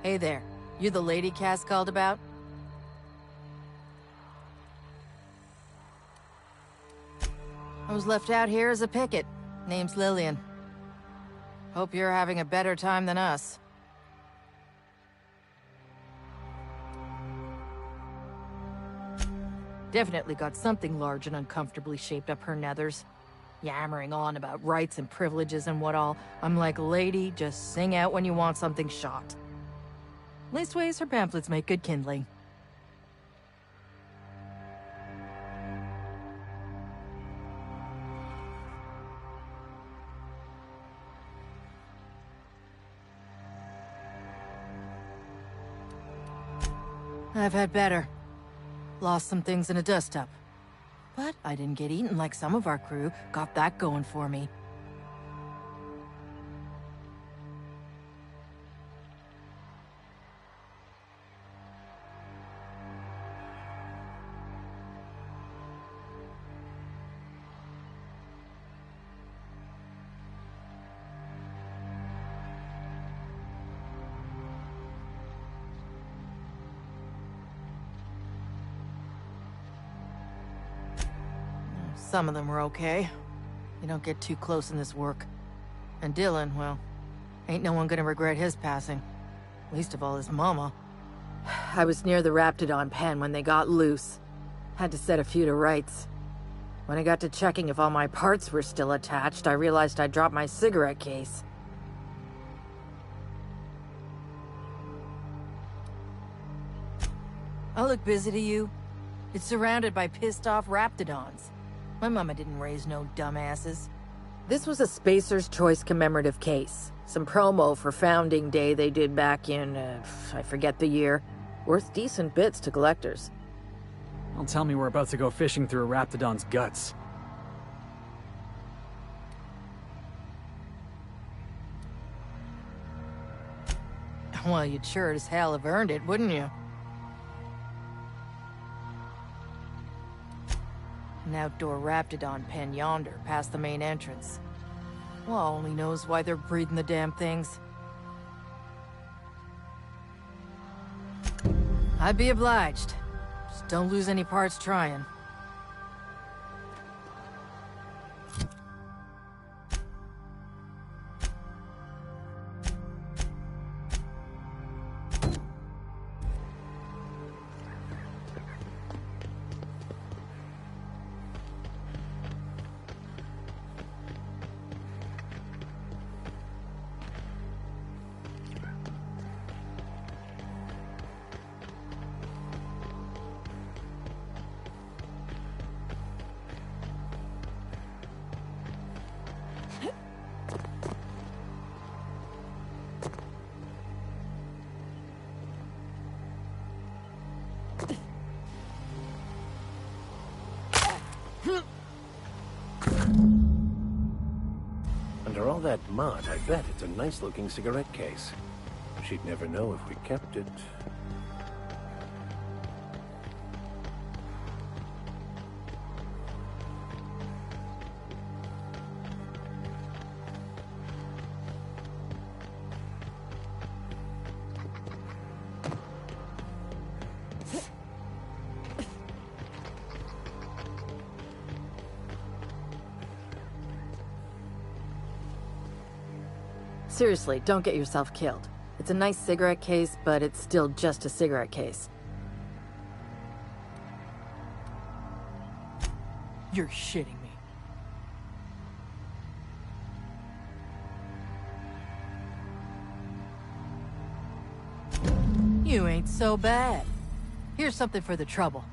Hey there. You the lady Cass called about? I was left out here as a picket. Name's Lillian. Hope you're having a better time than us. Definitely got something large and uncomfortably shaped up her nethers. Yammering on about rights and privileges and what all. I'm like, lady, just sing out when you want something shot. Leastways, her pamphlets make good kindling. I've had better. Lost some things in a dust-up. But I didn't get eaten like some of our crew. Got that going for me. Some of them were okay. You don't get too close in this work. And Dylan, well, ain't no one gonna regret his passing. Least of all his mama. I was near the Raptidon pen when they got loose. Had to set a few to rights. When I got to checking if all my parts were still attached, I realized I'd dropped my cigarette case. I look busy to you? It's surrounded by pissed-off Raptidons. My mama didn't raise no dumbasses. This was a Spacer's Choice commemorative case. Some promo for Founding Day they did back in, I forget the year. Worth decent bits to collectors. Don't tell me we're about to go fishing through a Raptidon's guts. Well, you'd sure as hell have earned it, wouldn't you? An outdoor Raptidon pen yonder, past the main entrance. Well, only knows why they're breeding the damn things. I'd be obliged. Just don't lose any parts trying. Under all that mud, I bet it's a nice-looking cigarette case. She'd never know if we kept it. Seriously, don't get yourself killed. It's a nice cigarette case, but it's still just a cigarette case. You're shitting me. You ain't so bad. Here's something for the trouble.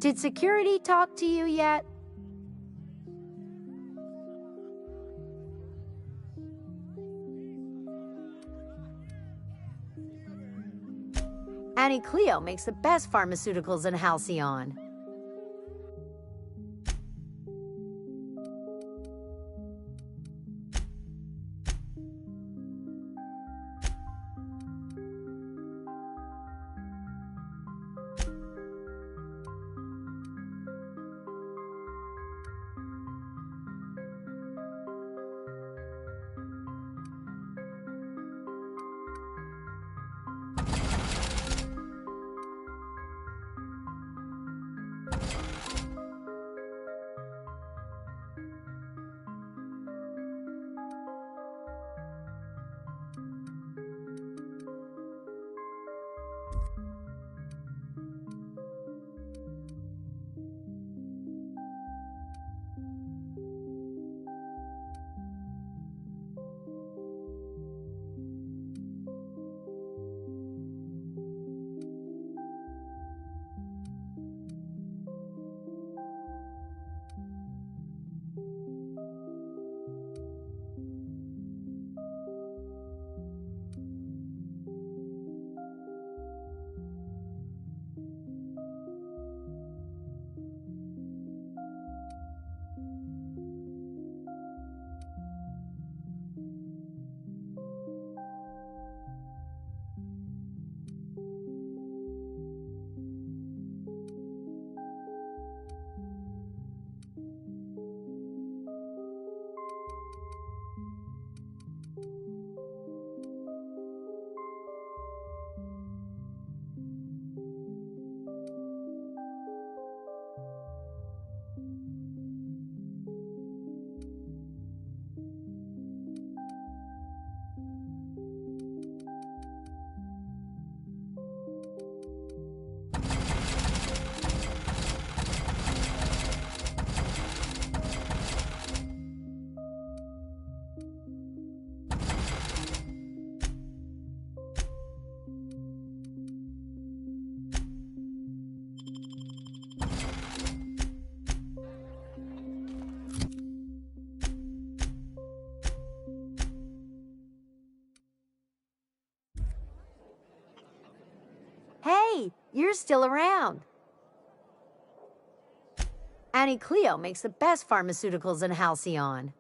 Did security talk to you yet? Annie Cleo makes the best pharmaceuticals in Halcyon. Hey, you're still around. Annie Cleo makes the best pharmaceuticals in Halcyon.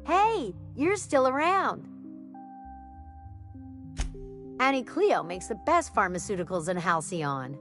Hey, you're still around. Annie Cleo makes the best pharmaceuticals in Halcyon.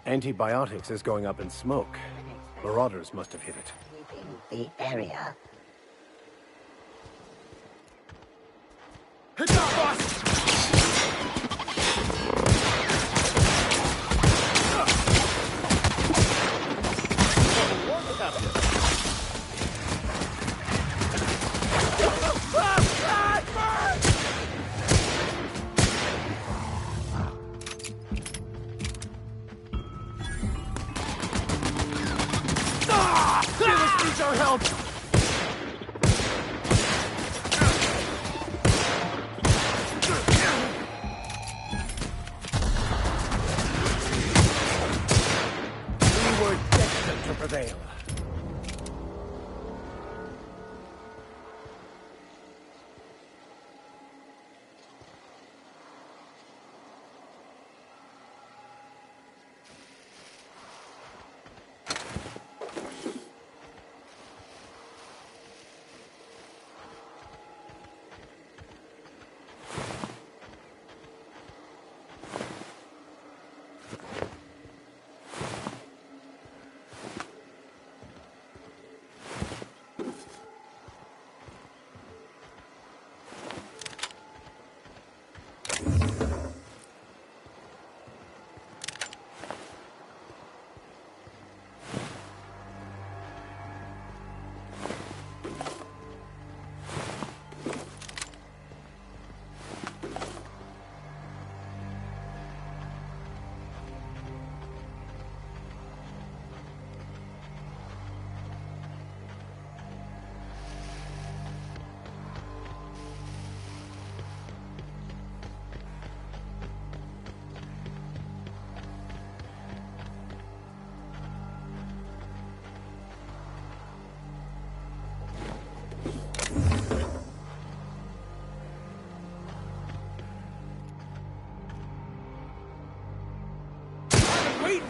Antibiotics is going up in smoke. Marauders must have hit it. The area. Hit that, boss! Our help!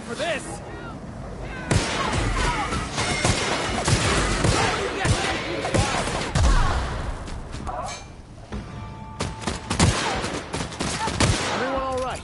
for this! Everyone all right?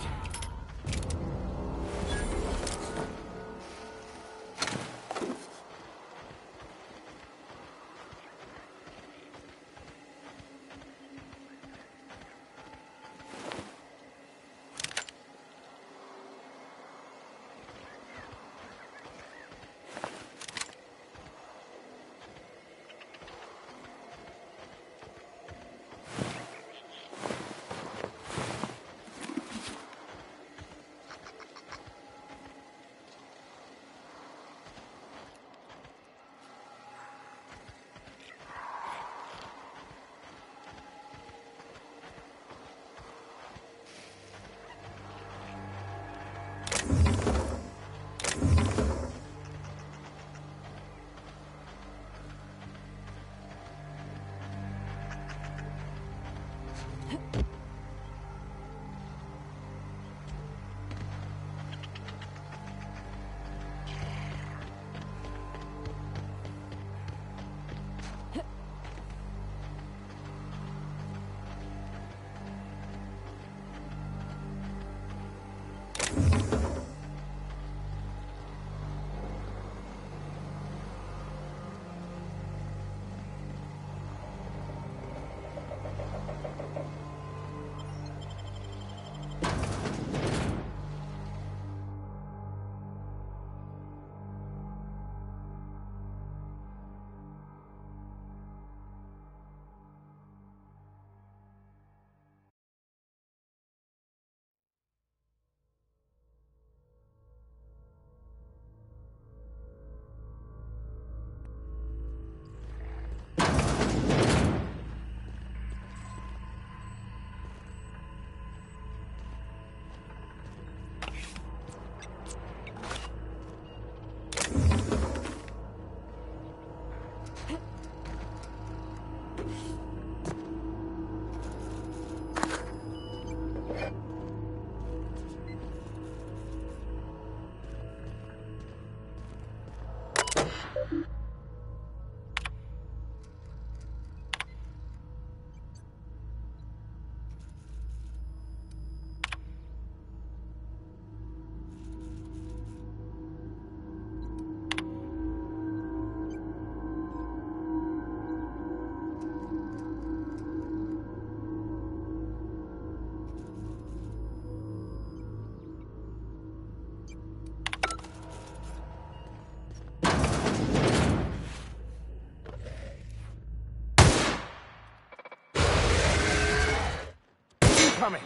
Coming.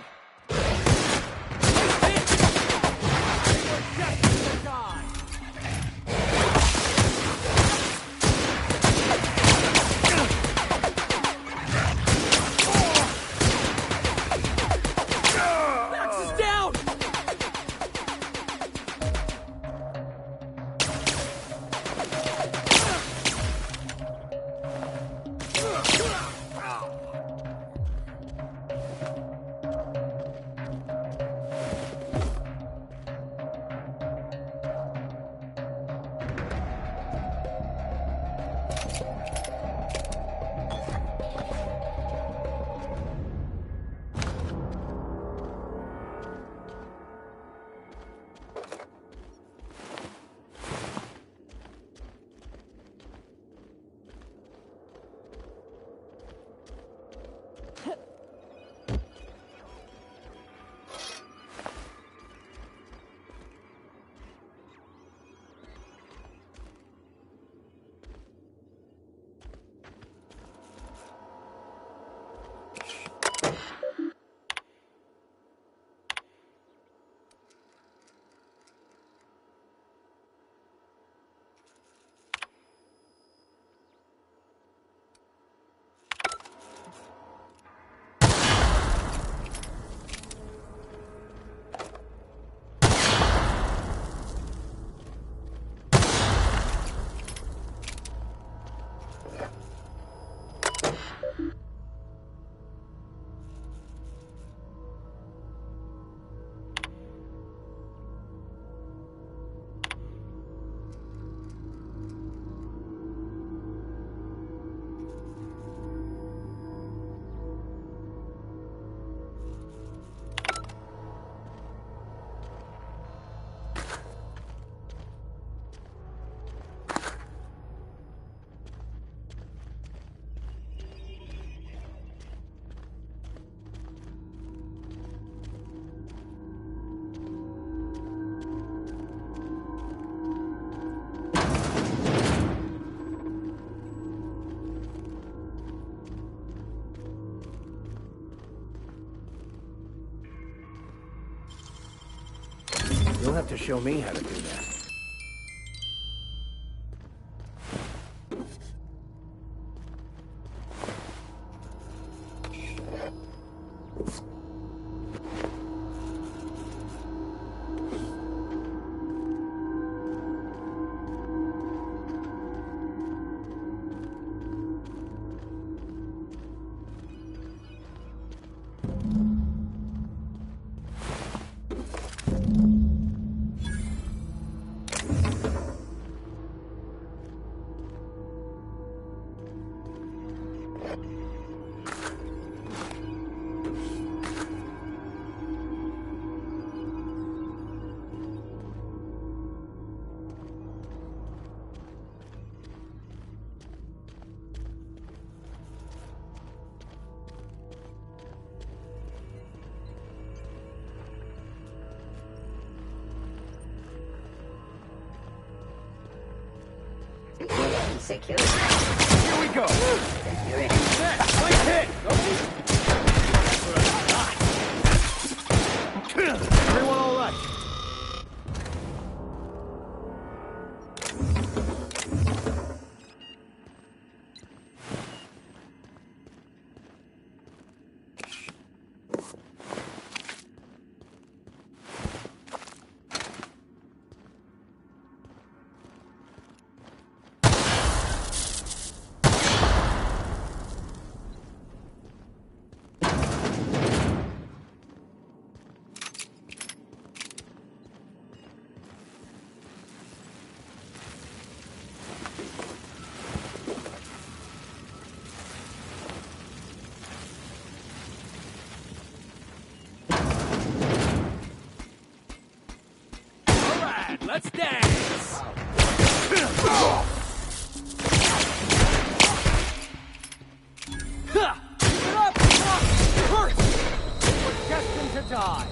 have to show me how to do that. Secure. Here we go! You're in. Nice hit! Everyone all right? Let's dance! Get up! Hurt! We're destined to die!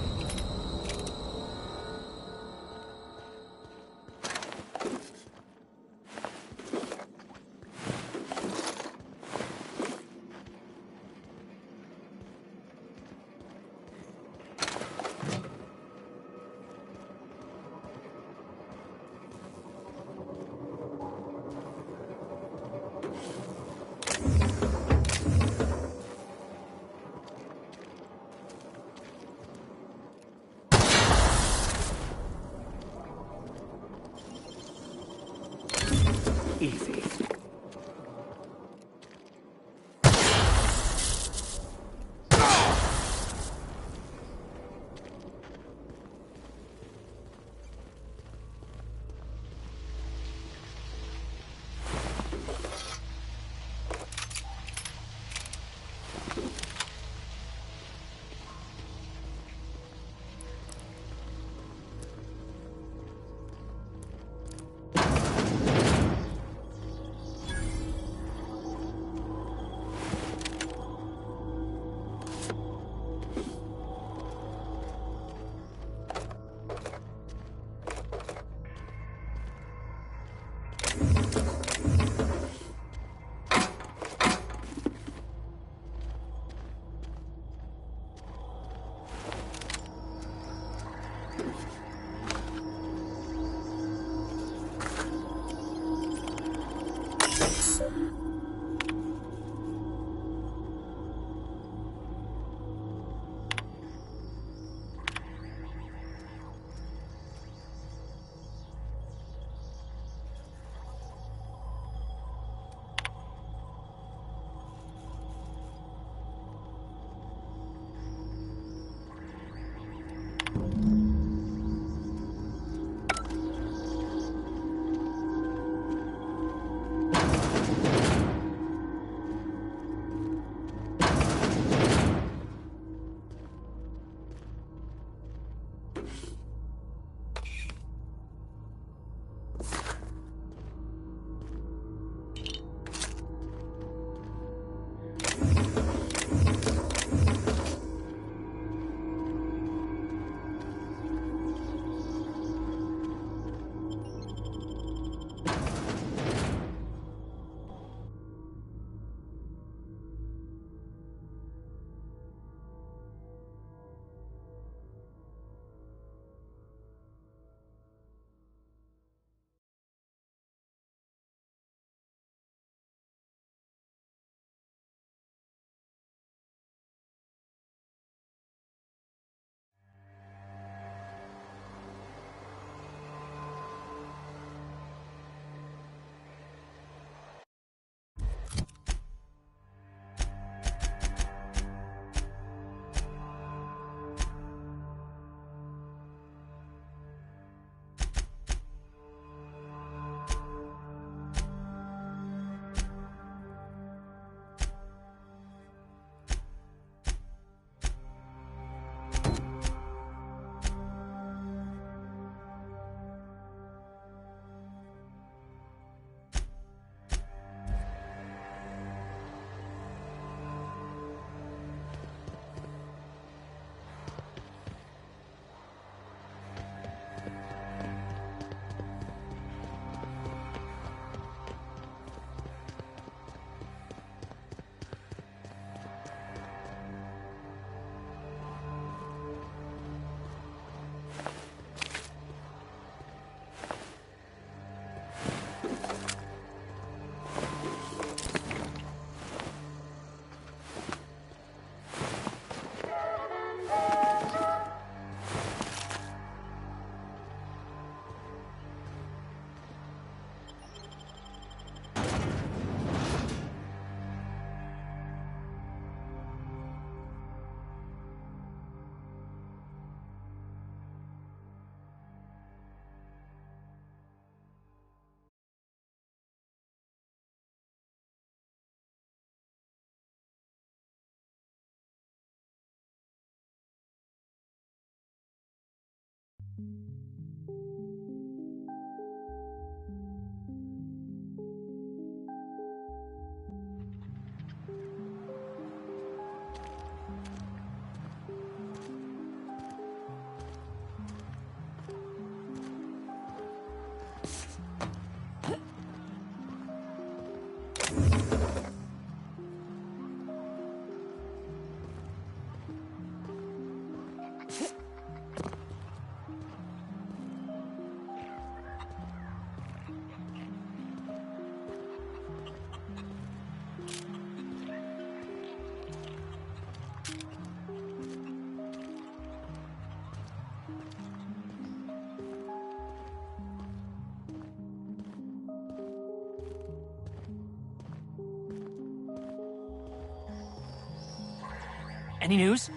Any news?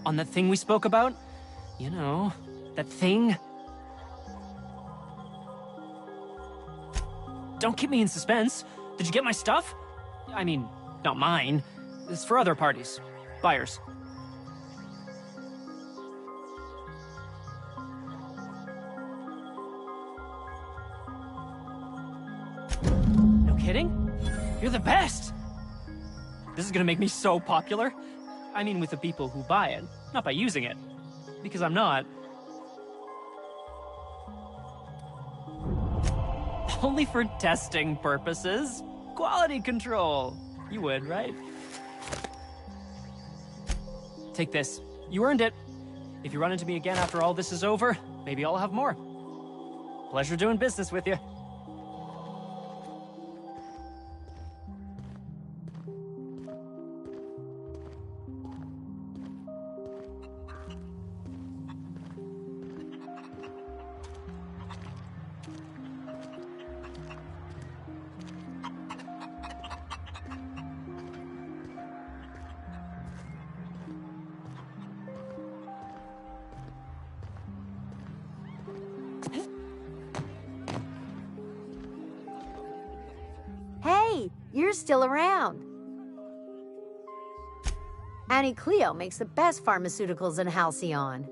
On that thing we spoke about? You know, that thing? Don't keep me in suspense. Did you get my stuff? I mean, not mine. It's for other parties. Buyers. No kidding? You're the best! This is gonna make me so popular. I mean with the people who buy it, not by using it. Because I'm not. Only for testing purposes. Quality control. You would, right? Take this. You earned it. If you run into me again after all this is over, maybe I'll have more. Pleasure doing business with you. Hey, you're still around. Annie Cleo makes the best pharmaceuticals in Halcyon.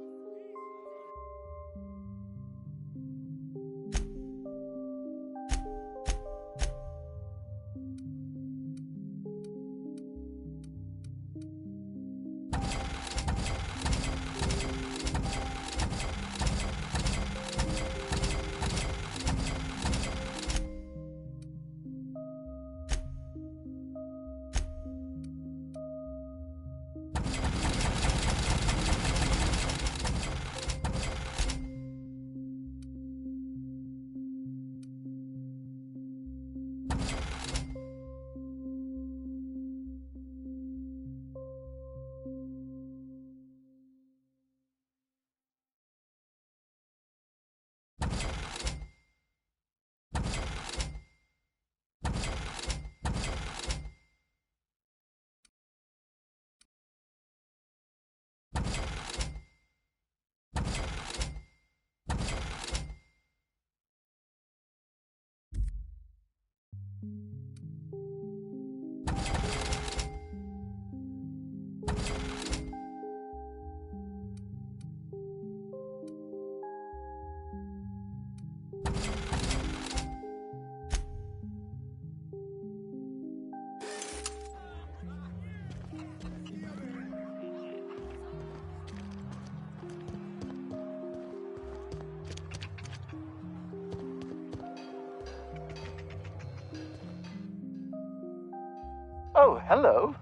Oh, hello.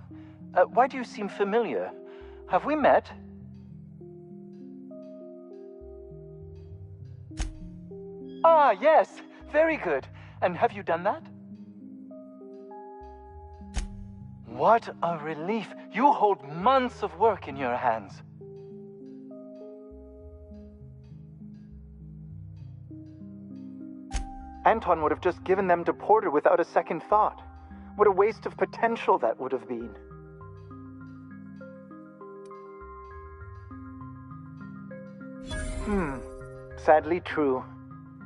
Why do you seem familiar? Have we met? Ah, yes. Very good. And have you done that? What a relief. You hold months of work in your hands. Anton would have just given them to Porter without a second thought. What a waste of potential that would have been. Sadly true.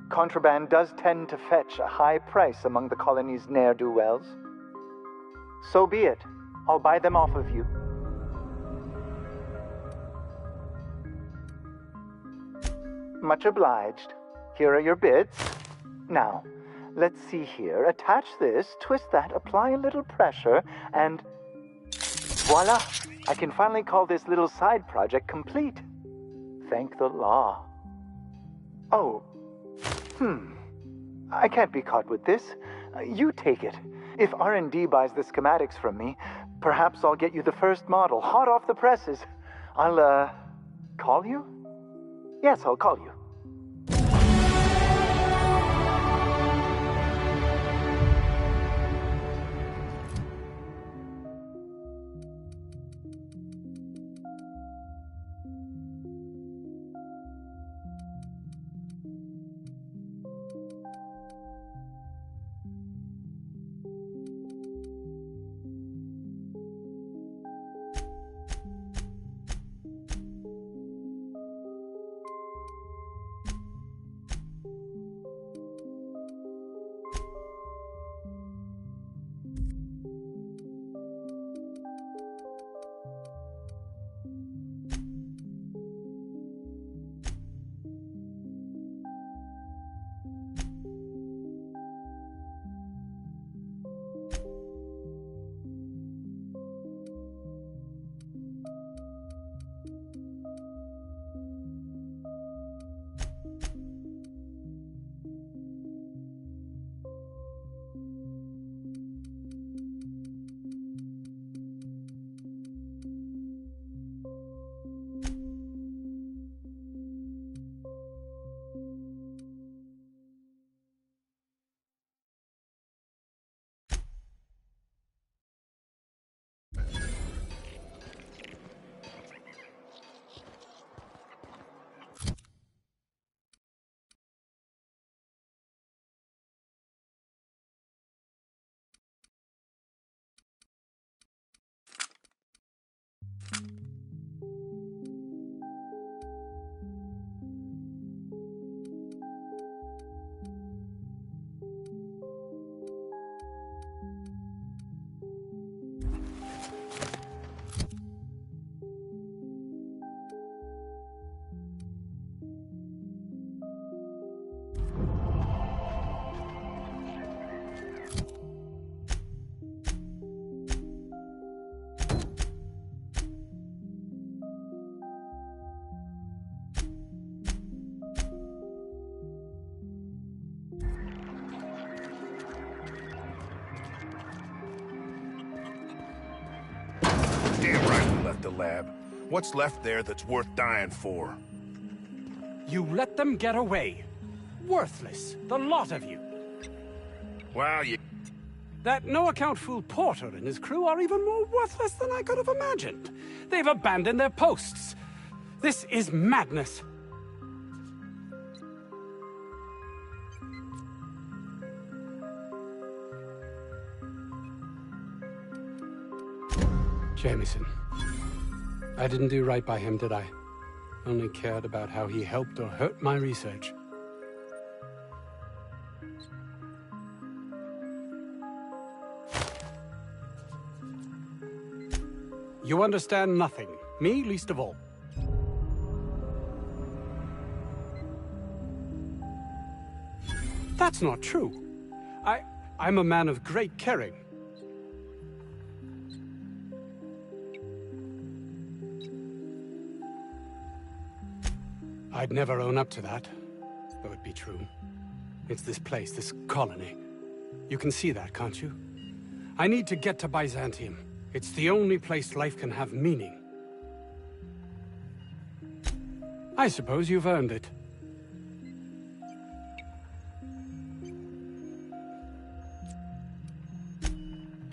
Contraband does tend to fetch a high price among the colony's ne'er-do-wells. So be it. I'll buy them off of you. Much obliged. Here are your bits. Now, let's see here. Attach this, twist that, apply a little pressure, and voila! I can finally call this little side project complete. Thank the law. Oh, I can't be caught with this. You take it. If R&D buys the schematics from me, perhaps I'll get you the first model, hot off the presses. I'll, call you? Yes, I'll call you. Damn right we left the lab. What's left there that's worth dying for? You let them get away. Worthless, the lot of you. Well, you... That no-account fool Porter and his crew are even more worthless than I could have imagined. They've abandoned their posts. This is madness. Jameson. I didn't do right by him, did I? Only cared about how he helped or hurt my research. You understand nothing. Me, least of all. That's not true. I'm a man of great caring. I'd never own up to that, though it be true. It's this place, this colony. You can see that, can't you? I need to get to Byzantium. It's the only place life can have meaning. I suppose you've earned it.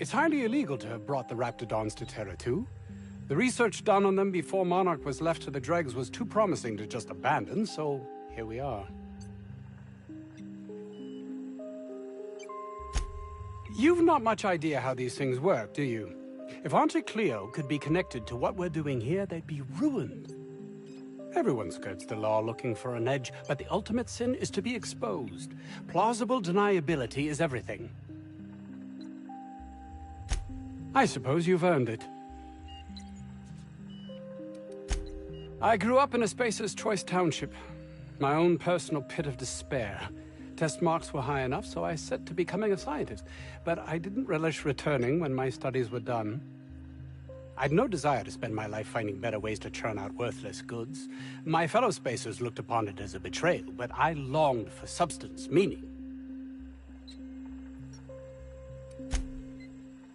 It's highly illegal to have brought the Raptidons to Terra 2. The research done on them before Monarch was left to the dregs was too promising to just abandon, so here we are. You've not much idea how these things work, do you? If Auntie Cleo could be connected to what we're doing here, they'd be ruined. Everyone skirts the law looking for an edge, but the ultimate sin is to be exposed. Plausible deniability is everything. I suppose you've earned it. I grew up in a Spacer's Choice township. my own personal pit of despair. Test marks were high enough, so I set to becoming a scientist. But I didn't relish returning when my studies were done. I'd no desire to spend my life finding better ways to churn out worthless goods. My fellow spacers looked upon it as a betrayal, but I longed for substance, meaning.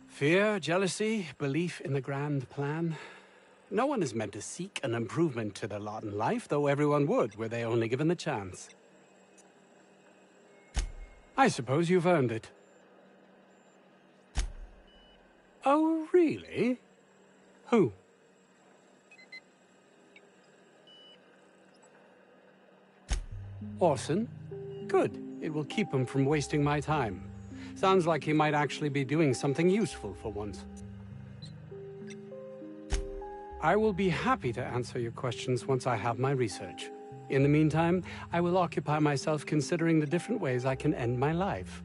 Fear, jealousy, belief in the grand plan. No one is meant to seek an improvement to their lot in life, though everyone would, were they only given the chance. I suppose you've earned it. Oh, really? Who? Orson? Good. It will keep him from wasting my time. Sounds like he might actually be doing something useful for once. I will be happy to answer your questions once I have my research. In the meantime, I will occupy myself considering the different ways I can end my life.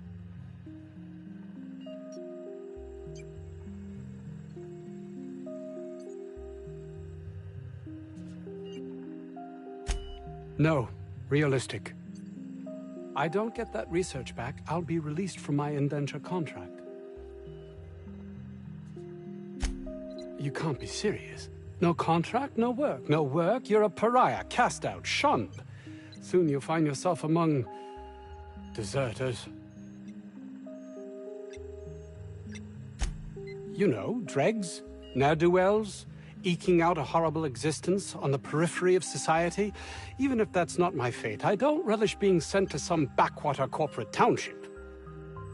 No, realistic. I don't get that research back, I'll be released from my indenture contract. You can't be serious. No contract, no work. No work, you're a pariah, cast out, shunned. Soon you'll find yourself among deserters. You know, dregs, ne'er-do-wells, eking out a horrible existence on the periphery of society. Even if that's not my fate, I don't relish being sent to some backwater corporate township.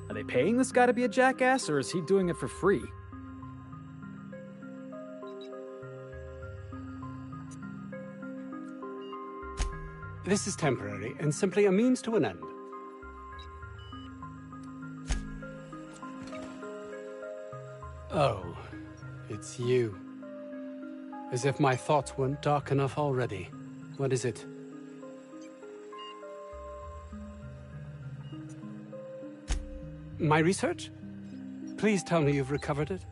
Are they paying this guy to be a jackass, or is he doing it for free? This is temporary, and simply a means to an end. Oh, it's you. As if my thoughts weren't dark enough already. What is it? My research? Please tell me you've recovered it.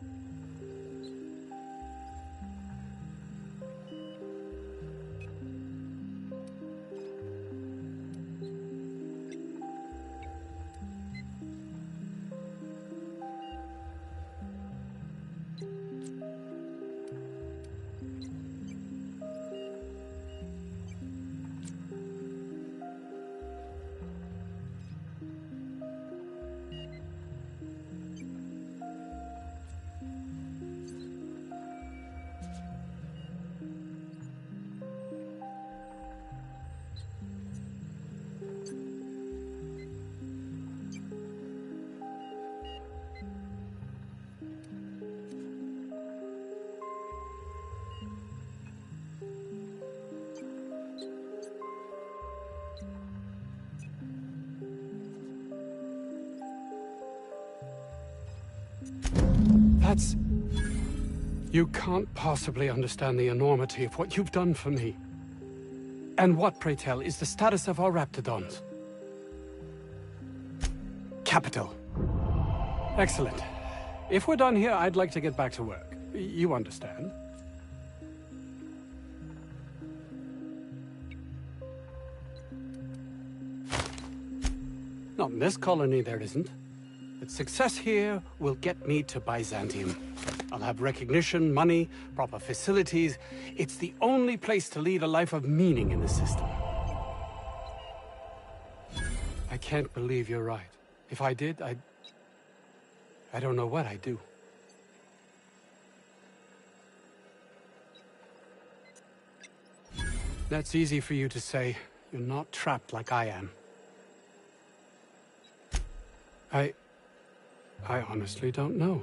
That's... You can't possibly understand the enormity of what you've done for me. And what, pray tell, is the status of our raptidons? Capital. Excellent. If we're done here, I'd like to get back to work. You understand? Not in this colony, there isn't. But success here will get me to Byzantium. I'll have recognition, money, proper facilities. It's the only place to lead a life of meaning in the system. I can't believe you're right. If I did, I don't know what I'd do. That's easy for you to say. You're not trapped like I am. I honestly don't know.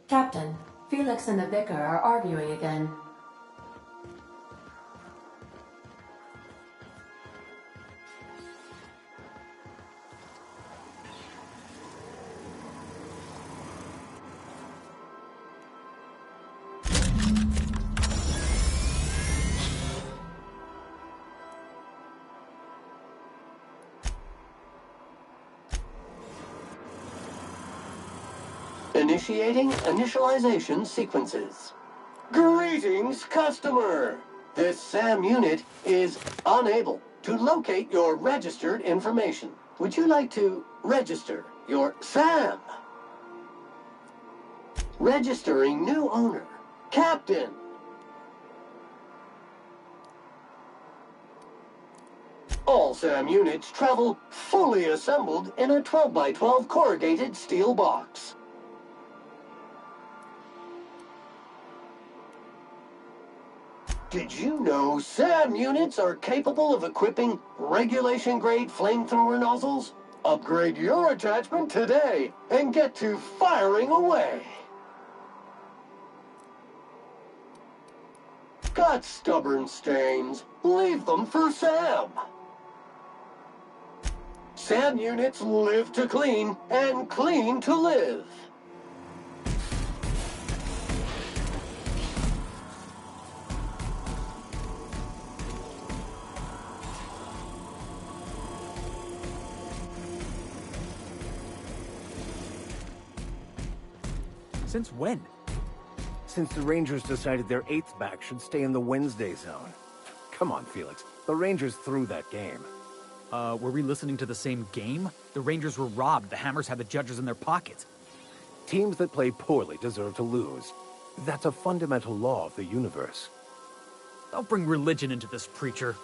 Captain, Felix and the Vicar are arguing again. Initiating initialization sequences. Greetings, customer! This SAM unit is unable to locate your registered information. Would you like to register your SAM? Registering new owner. Captain. All SAM units travel fully assembled in a 12x12 corrugated steel box. Did you know SAM units are capable of equipping regulation-grade flamethrower nozzles? Upgrade your attachment today and get to firing away. Got stubborn stains? Leave them for SAM. SAM units live to clean and clean to live. Since when? Since the Rangers decided their 8th back should stay in the Wednesday zone. Come on, Felix. The Rangers threw that game. Were we listening to the same game? The Rangers were robbed. The Hammers had the judges in their pockets. Teams that play poorly deserve to lose. That's a fundamental law of the universe. Don't bring religion into this, preacher.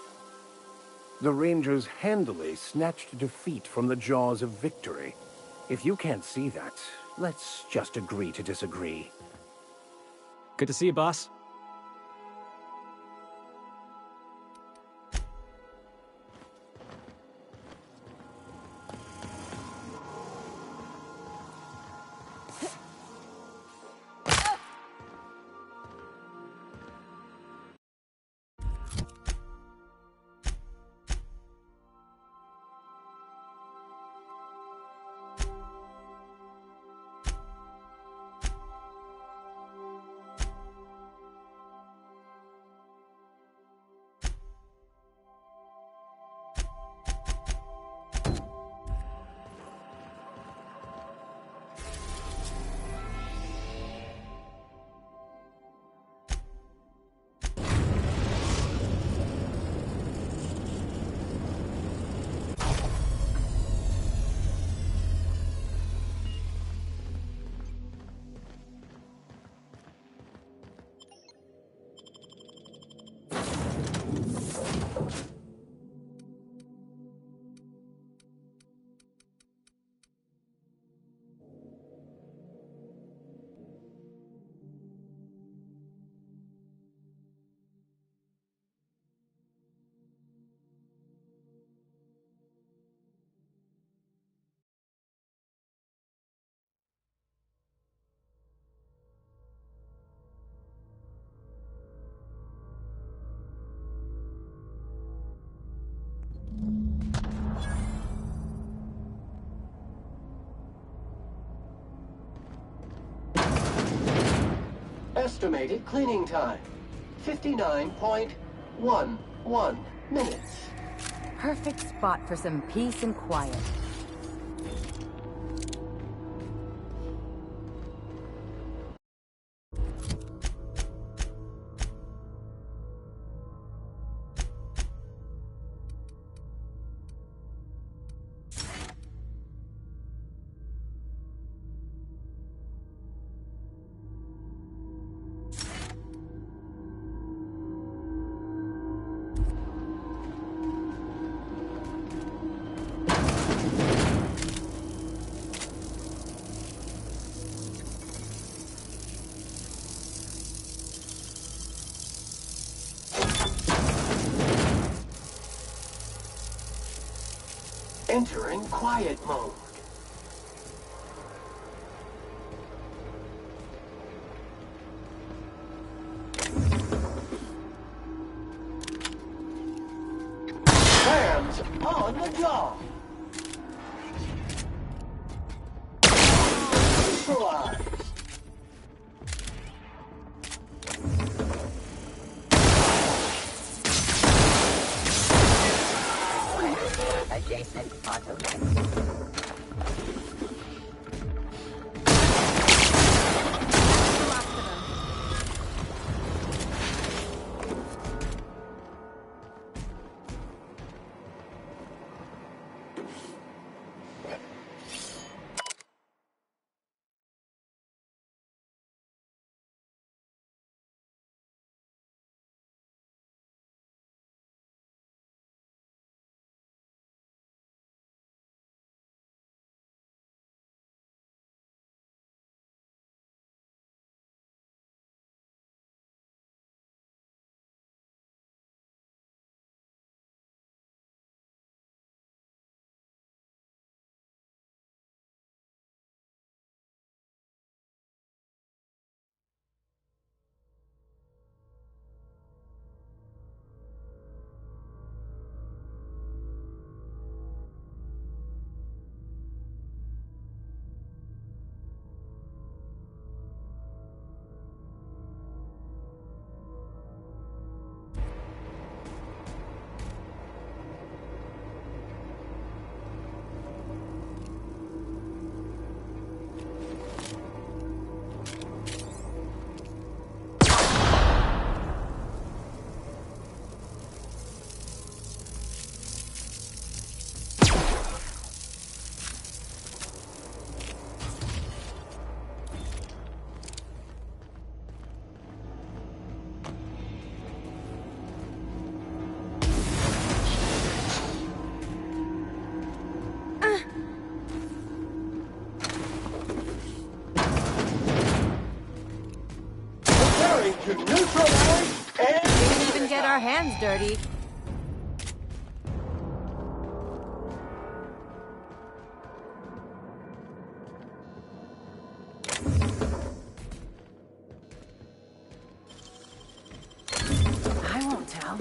The Rangers handily snatched defeat from the jaws of victory. If you can't see that, let's just agree to disagree. Good to see you, boss. Estimated cleaning time, 59.11 minutes. Perfect spot for some peace and quiet. Entering quiet mode. on the jaw. Neutralized. Adjacent auto. To neutralize and... We didn't even get our hands dirty. I won't tell.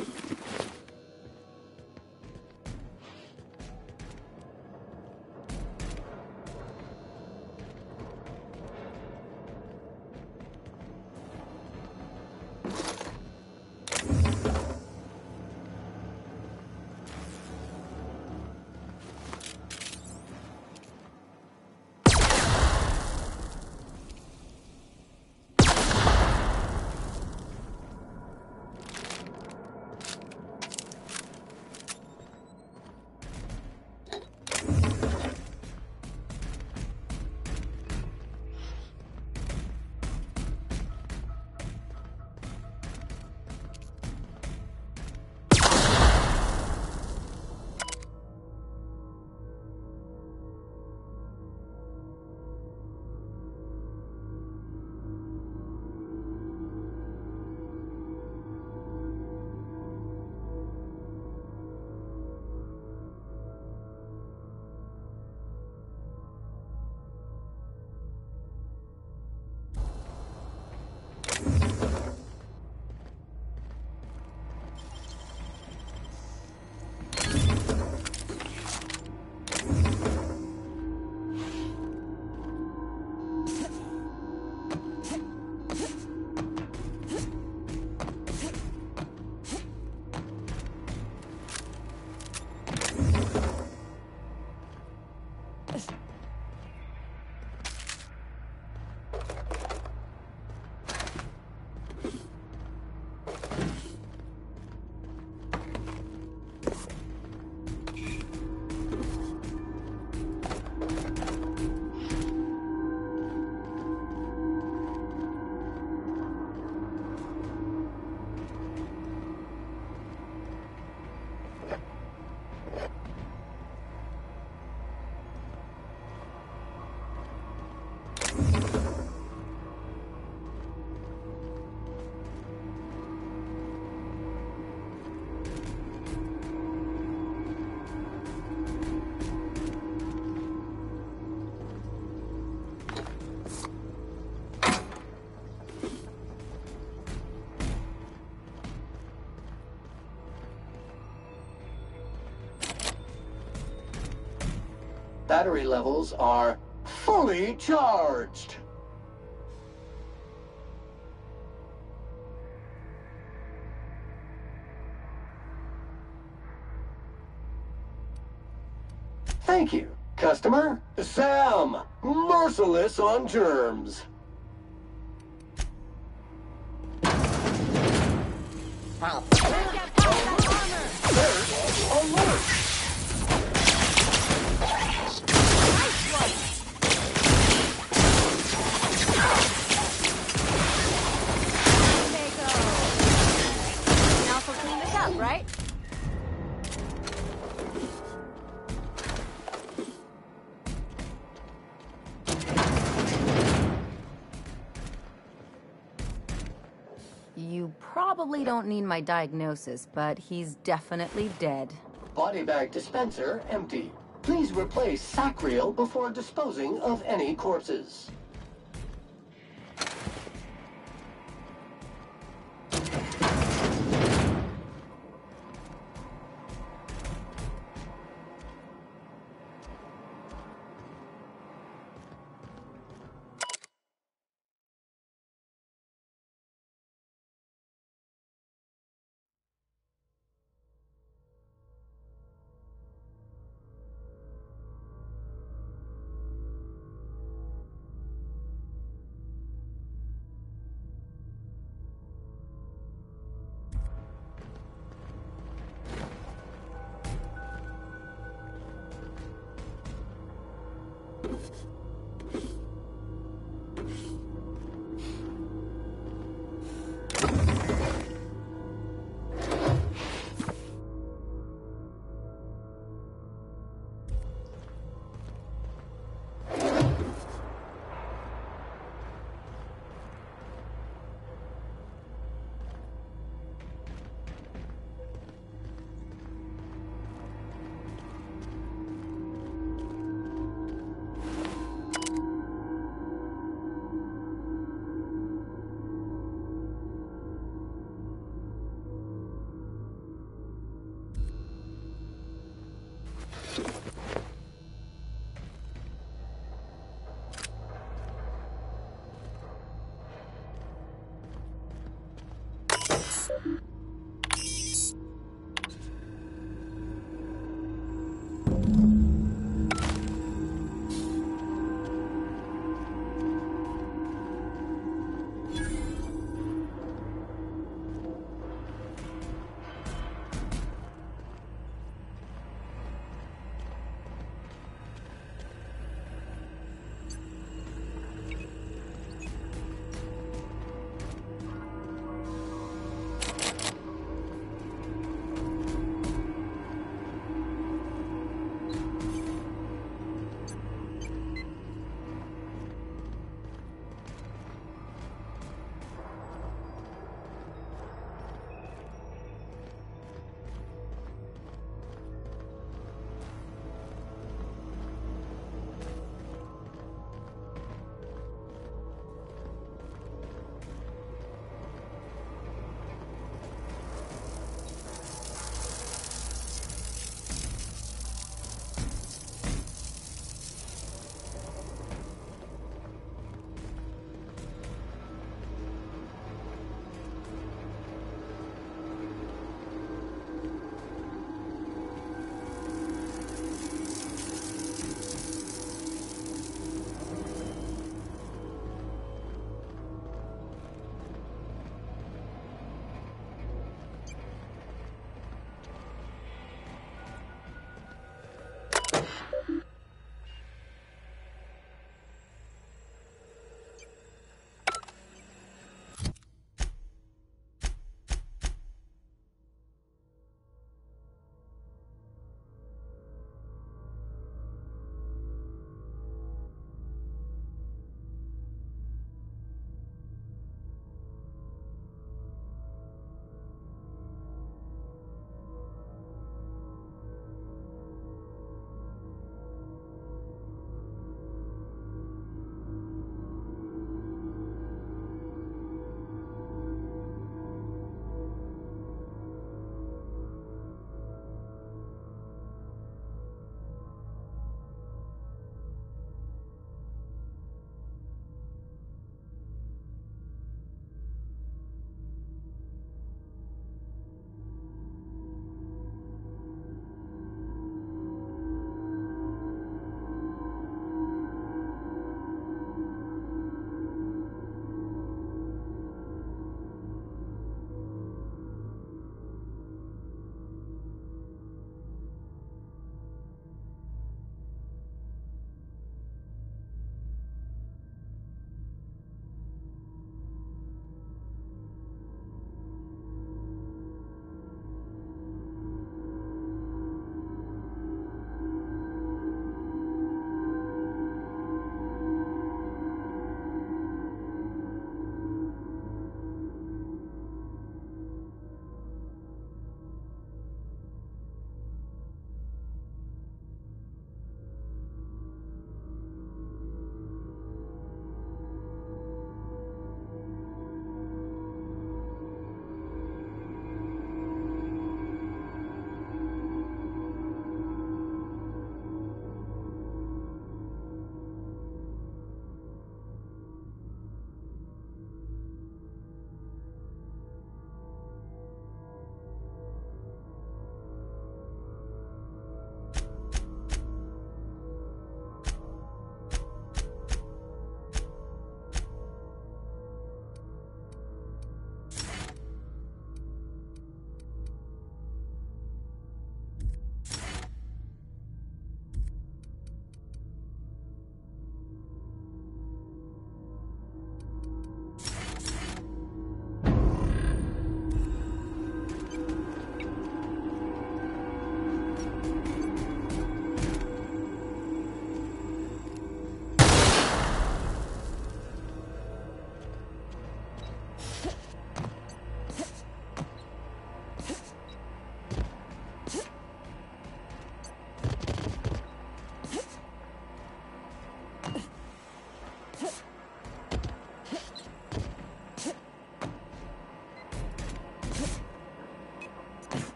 battery levels are fully charged. Thank you, customer. Sam, merciless on germs. Alert! Now for clean this up, right? You probably don't need my diagnosis, but he's definitely dead. Body bag dispenser empty. Please replace sac reel before disposing of any corpses.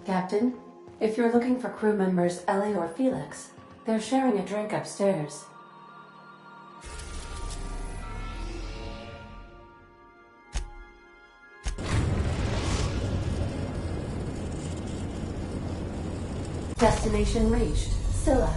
Captain, if you're looking for crew members Ellie or Felix, they're sharing a drink upstairs. Destination reached. Scylla.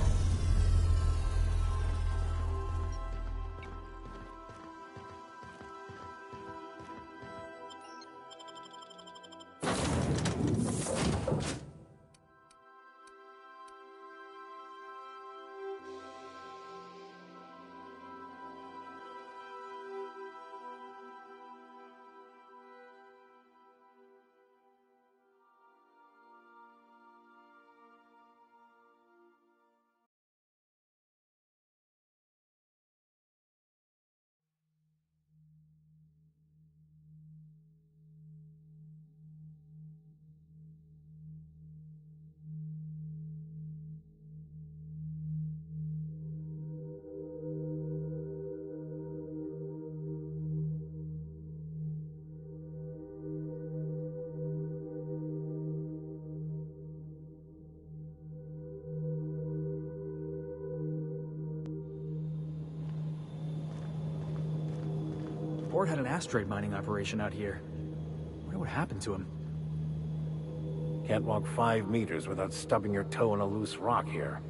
Ford had an asteroid mining operation out here. I wonder what happened to him. Can't walk 5 meters without stubbing your toe in a loose rock here.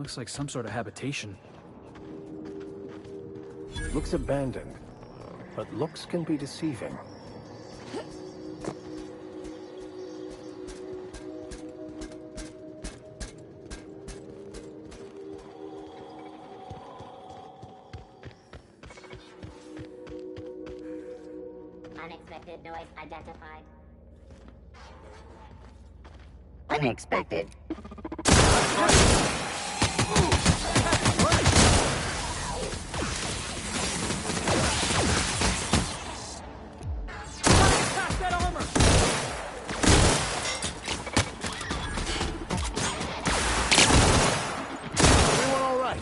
Looks like some sort of habitation. Looks abandoned, but looks can be deceiving. Unexpected noise identified. Unexpected. Everyone all right?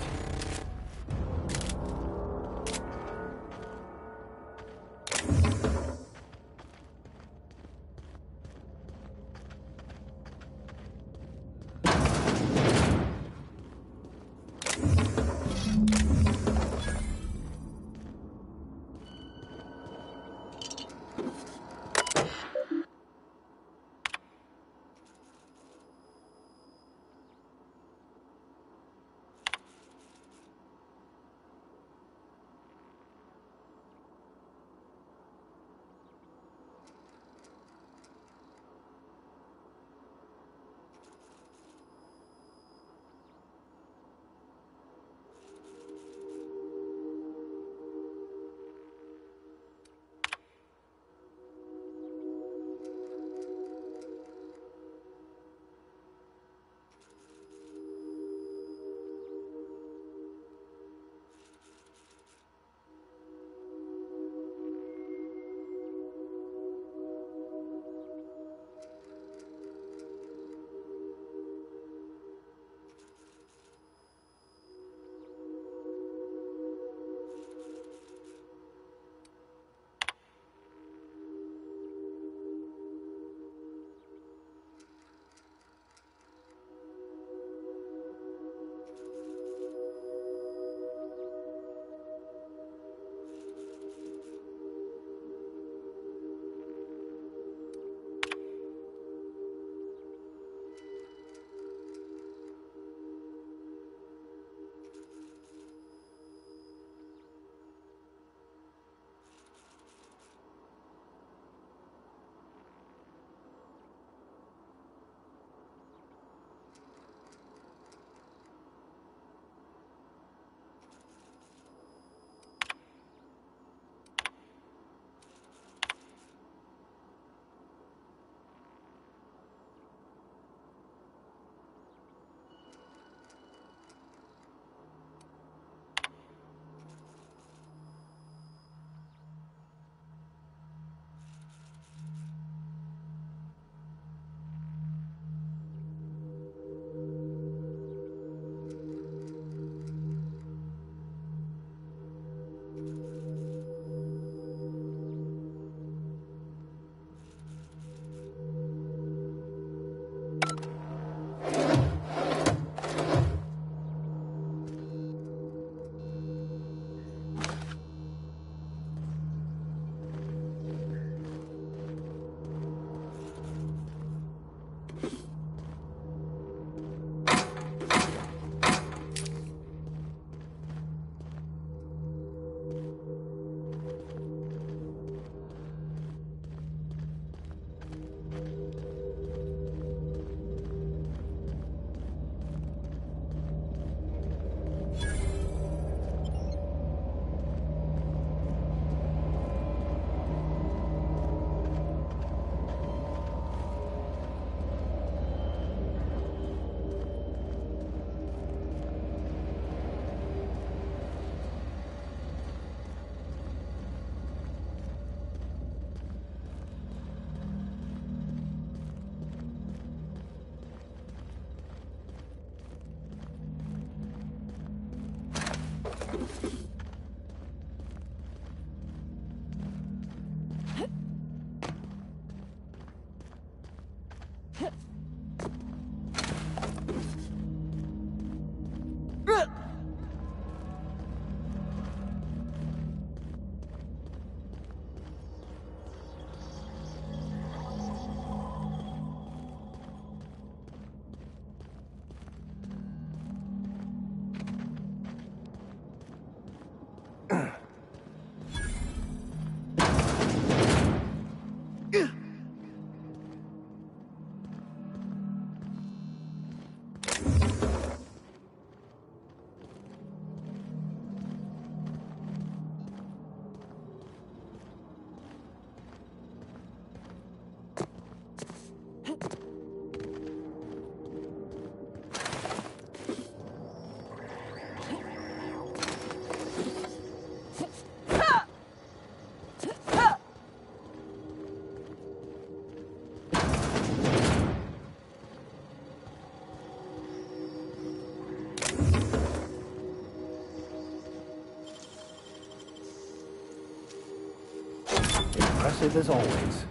impressive as always.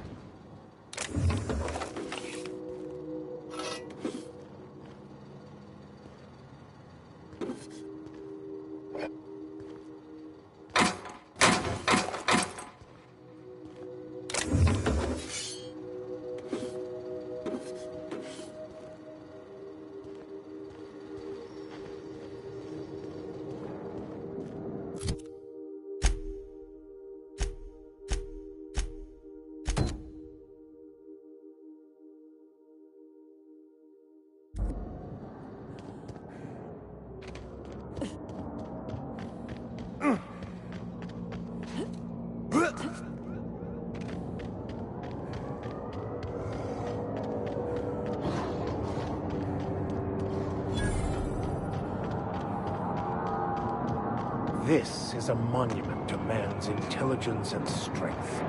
This is a monument to man's intelligence and strength.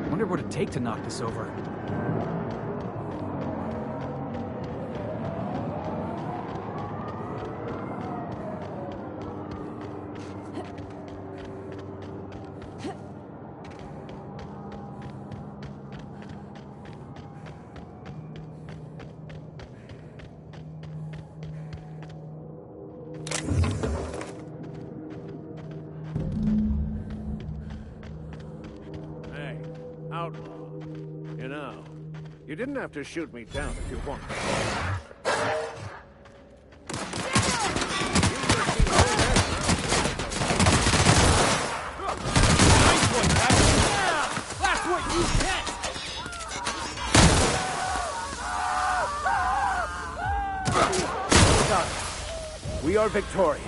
Wonder what it'd take to knock this over. Outlaw. You know, you didn't have to shoot me down if you wanted. That's what you get! Done. We are victorious.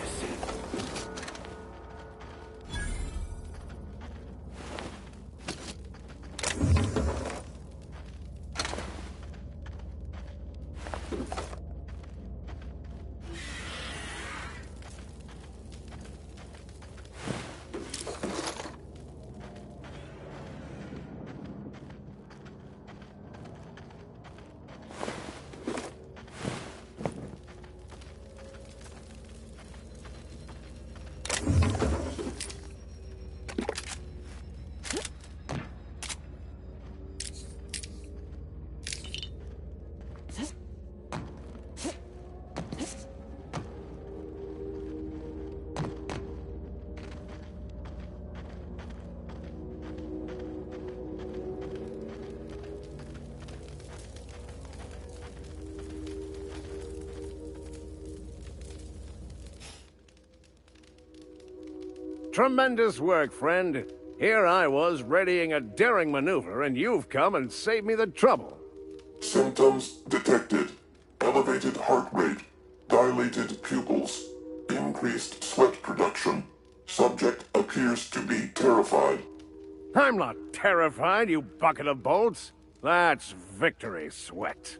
Tremendous work, friend. Here I was readying a daring maneuver, and you've come and saved me the trouble. Symptoms detected. Elevated heart rate, dilated pupils, increased sweat production. Subject appears to be terrified. I'm not terrified, you bucket of bolts. That's victory sweat.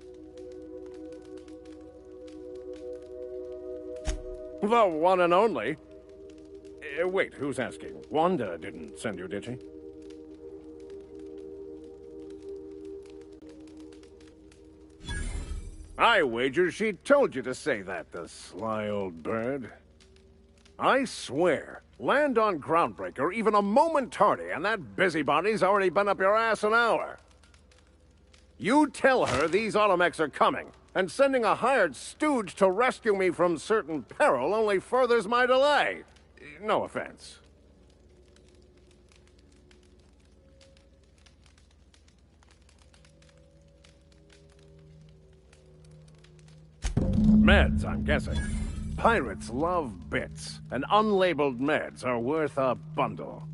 The one and only. Wait, who's asking? Wanda didn't send you, did she? I wager she told you to say that, the sly old bird. I swear, land on Groundbreaker even a moment tardy, and that busybody's already been up your ass an hour. You tell her these automechs are coming, and sending a hired stooge to rescue me from certain peril only furthers my delay. No offense. Meds, I'm guessing. Pirates love bits, and unlabeled meds are worth a bundle.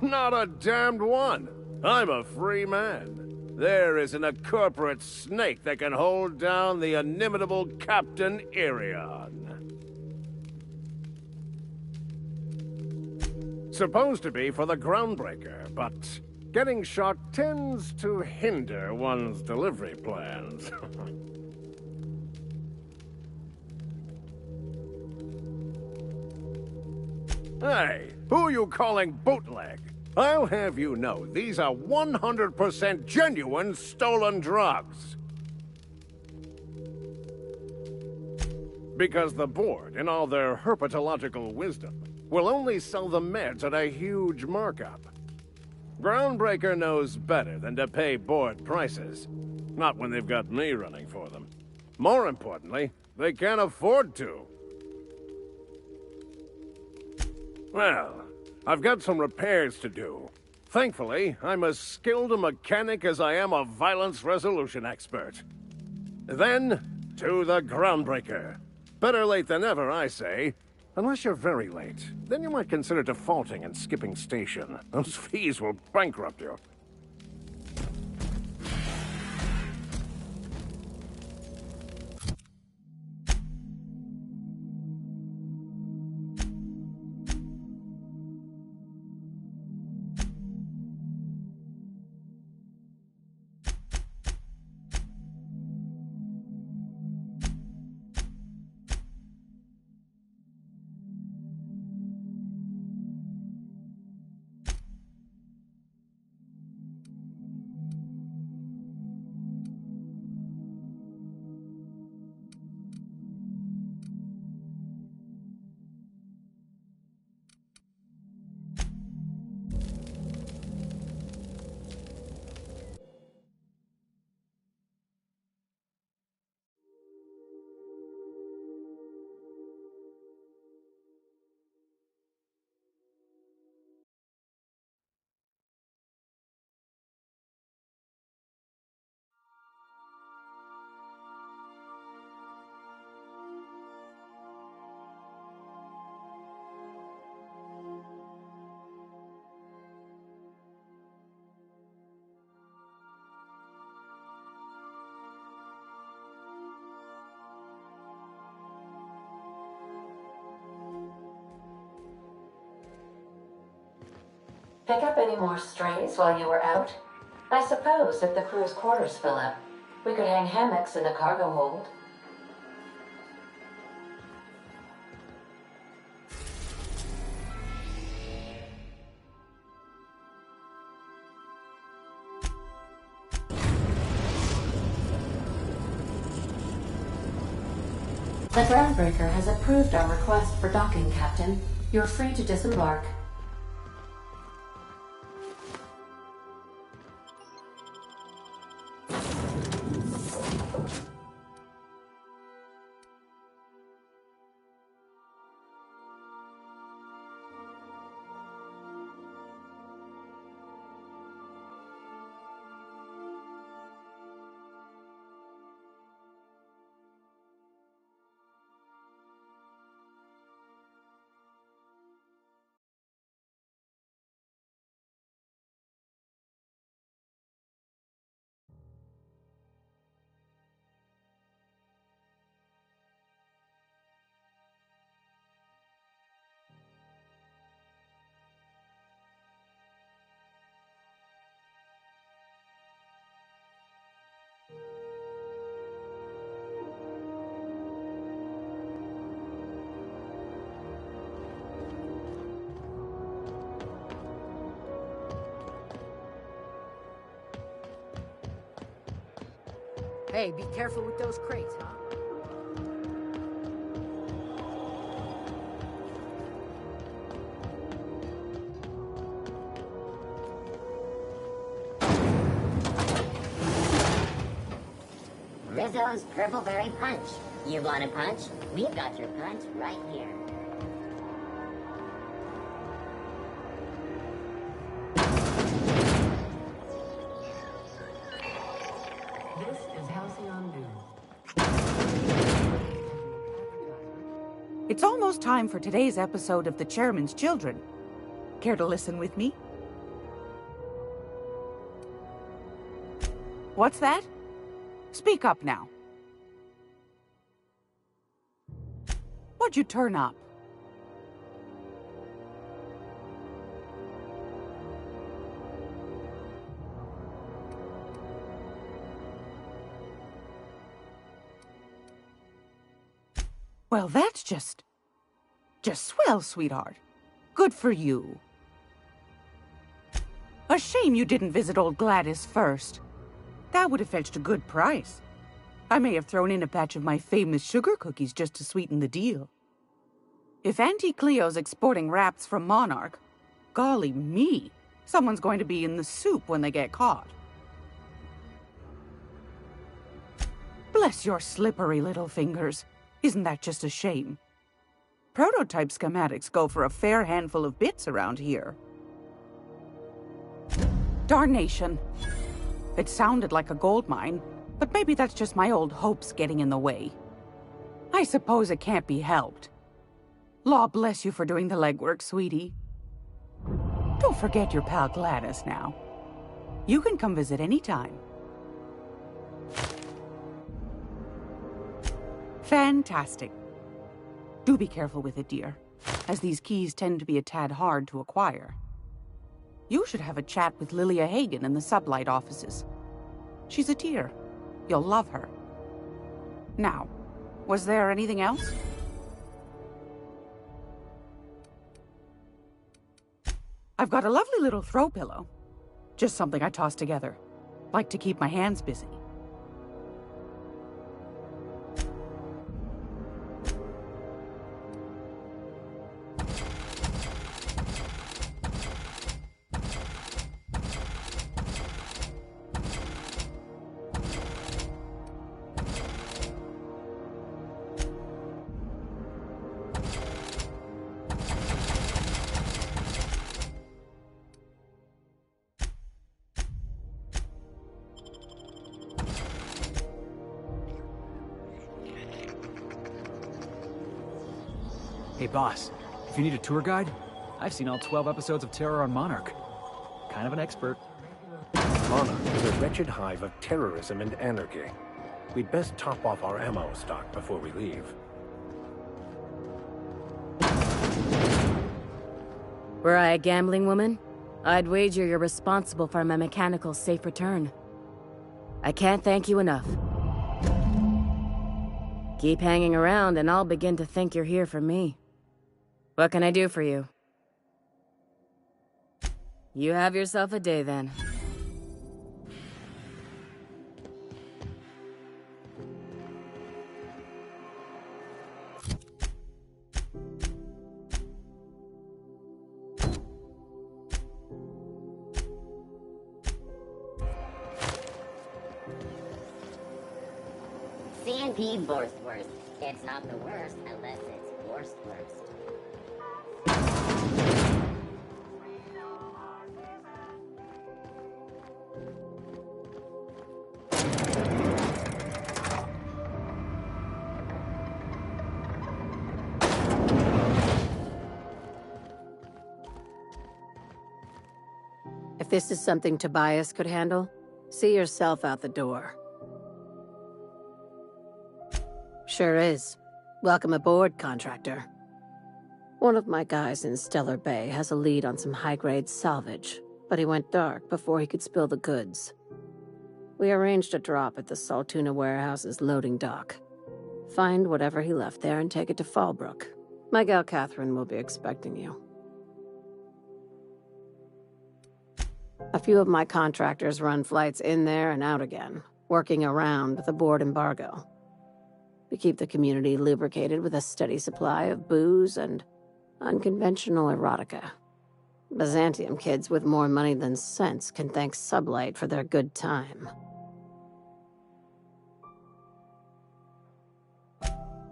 Not a damned one. I'm a free man. There isn't a corporate snake that can hold down the inimitable Captain Irion. Supposed to be for the Groundbreaker, but getting shot tends to hinder one's delivery plans. Hey, who are you calling bootleg? I'll have you know, these are 100% genuine stolen drugs. Because the board, in all their herpetological wisdom, will only sell the meds at a huge markup. Groundbreaker knows better than to pay board prices. Not when they've got me running for them. More importantly, they can't afford to. Well, I've got some repairs to do. Thankfully, I'm as skilled a mechanic as I am a violence resolution expert. Then, to the Groundbreaker. Better late than never, I say. Unless you're very late. Then you might consider defaulting and skipping station. Those fees will bankrupt you. Pick up any more strays while you were out? I suppose if the crew's quarters fill up, we could hang hammocks in the cargo hold. The Groundbreaker has approved our request for docking, Captain. You're free to disembark. Hey, be careful with those crates, huh? Rizzo's Purple Berry Punch. You want a punch? We've got your punch right here. This is Halcyon News. It's almost time for today's episode of The Chairman's Children. Care to listen with me? What's that? Speak up now. What'd you turn up? Well, that's just swell, sweetheart. Good for you. A shame you didn't visit old Gladys first. That would have fetched a good price. I may have thrown in a batch of my famous sugar cookies just to sweeten the deal. If Auntie Cleo's exporting wraps from Monarch, golly me, someone's going to be in the soup when they get caught. Bless your slippery little fingers. Isn't that just a shame? Prototype schematics go for a fair handful of bits around here. Darnation. It sounded like a gold mine, but maybe that's just my old hopes getting in the way. I suppose it can't be helped. Law bless you for doing the legwork, sweetie. Don't forget your pal Gladys now. You can come visit anytime. Fantastic. Do be careful with it, dear, as these keys tend to be a tad hard to acquire. You should have a chat with Lilia Hagen in the Sublight offices. She's a dear. You'll love her. Now, was there anything else? I've got a lovely little throw pillow. Just something I tossed together. Like to keep my hands busy. Hey boss, if you need a tour guide, I've seen all 12 episodes of Terror on Monarch. Kind of an expert. Monarch is a wretched hive of terrorism and anarchy. We'd best top off our ammo stock before we leave. Were I a gambling woman, I'd wager you're responsible for my mechanical safe return. I can't thank you enough. Keep hanging around and I'll begin to think you're here for me. What can I do for you? You have yourself a day then. CNP Borstwurst. It's not the worst unless it's Borstwurst. If this is something Tobias could handle, see yourself out the door. Sure is. Welcome aboard, contractor. One of my guys in Stellar Bay has a lead on some high-grade salvage, but he went dark before he could spill the goods. We arranged a drop at the Saltuna warehouse's loading dock. Find whatever he left there and take it to Fallbrook. My gal Catherine will be expecting you. A few of my contractors run flights in there and out again, working around the board embargo. We keep the community lubricated with a steady supply of booze and unconventional erotica. Byzantium kids with more money than sense can thank Sublight for their good time.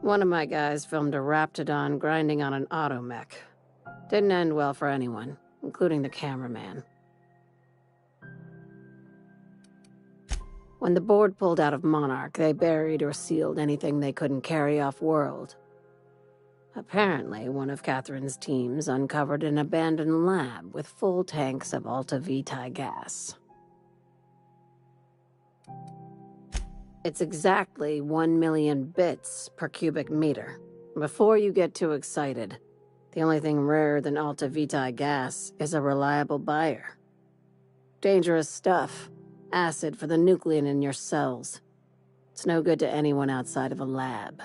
One of my guys filmed a Raptidon grinding on an automech. Didn't end well for anyone, including the cameraman. When the board pulled out of Monarch, they buried or sealed anything they couldn't carry off-world. Apparently, one of Catherine's teams uncovered an abandoned lab with full tanks of Alta Vitae gas. It's exactly 1 million bits per cubic meter. Before you get too excited, the only thing rarer than Alta Vitae gas is a reliable buyer. Dangerous stuff. Acid for the nucleon in your cells. It's no good to anyone outside of a lab.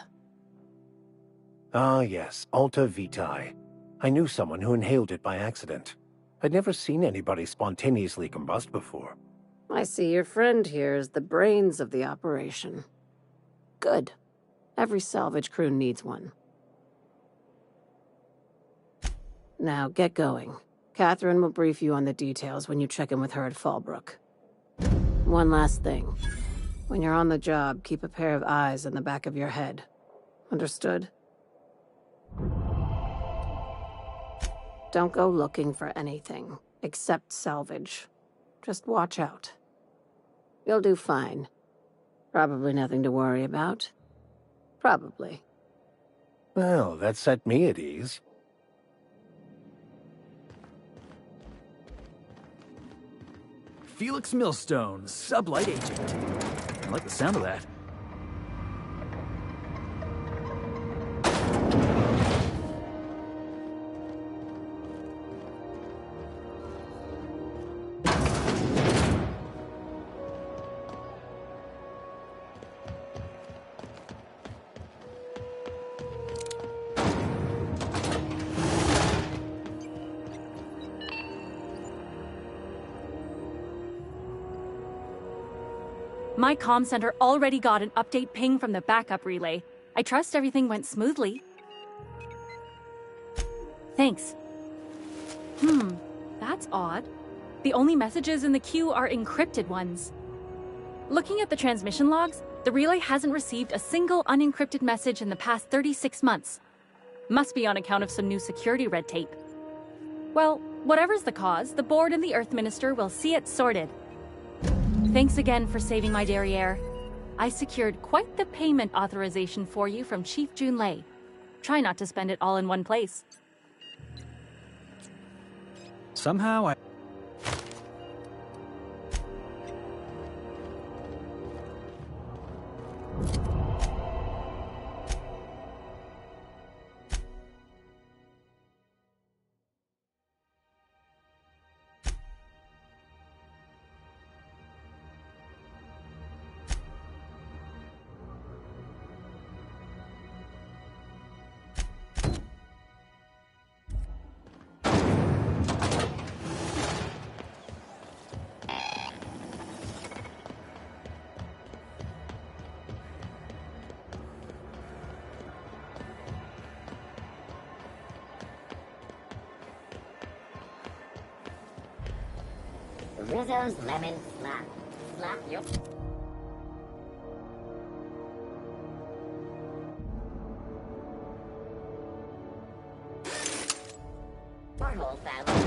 Ah, yes, Alta Vitae. I knew someone who inhaled it by accident. I'd never seen anybody spontaneously combust before. I see your friend here is the brains of the operation. Good. Every salvage crew needs one. Now, get going. Catherine will brief you on the details when you check in with her at Fallbrook. One last thing. When you're on the job, keep a pair of eyes in the back of your head. Understood? Don't go looking for anything, except salvage. Just watch out. You'll do fine. Probably nothing to worry about. Probably. Well, that set me at ease. Felix Millstone, sublight agent. I like the sound of that. My comm center already got an update ping from the backup relay. I trust everything went smoothly. Thanks. That's odd. The only messages in the queue are encrypted ones. Looking at the transmission logs, the relay hasn't received a single unencrypted message in the past 36 months. Must be on account of some new security red tape. Well, whatever's the cause, the board and the Earth Minister will see it sorted. Thanks again for saving my derriere. I secured quite the payment authorization for you from Chief Junlei. Try not to spend it all in one place. Somehow I... Rizzo's lemon slap. Slap your... Our whole family.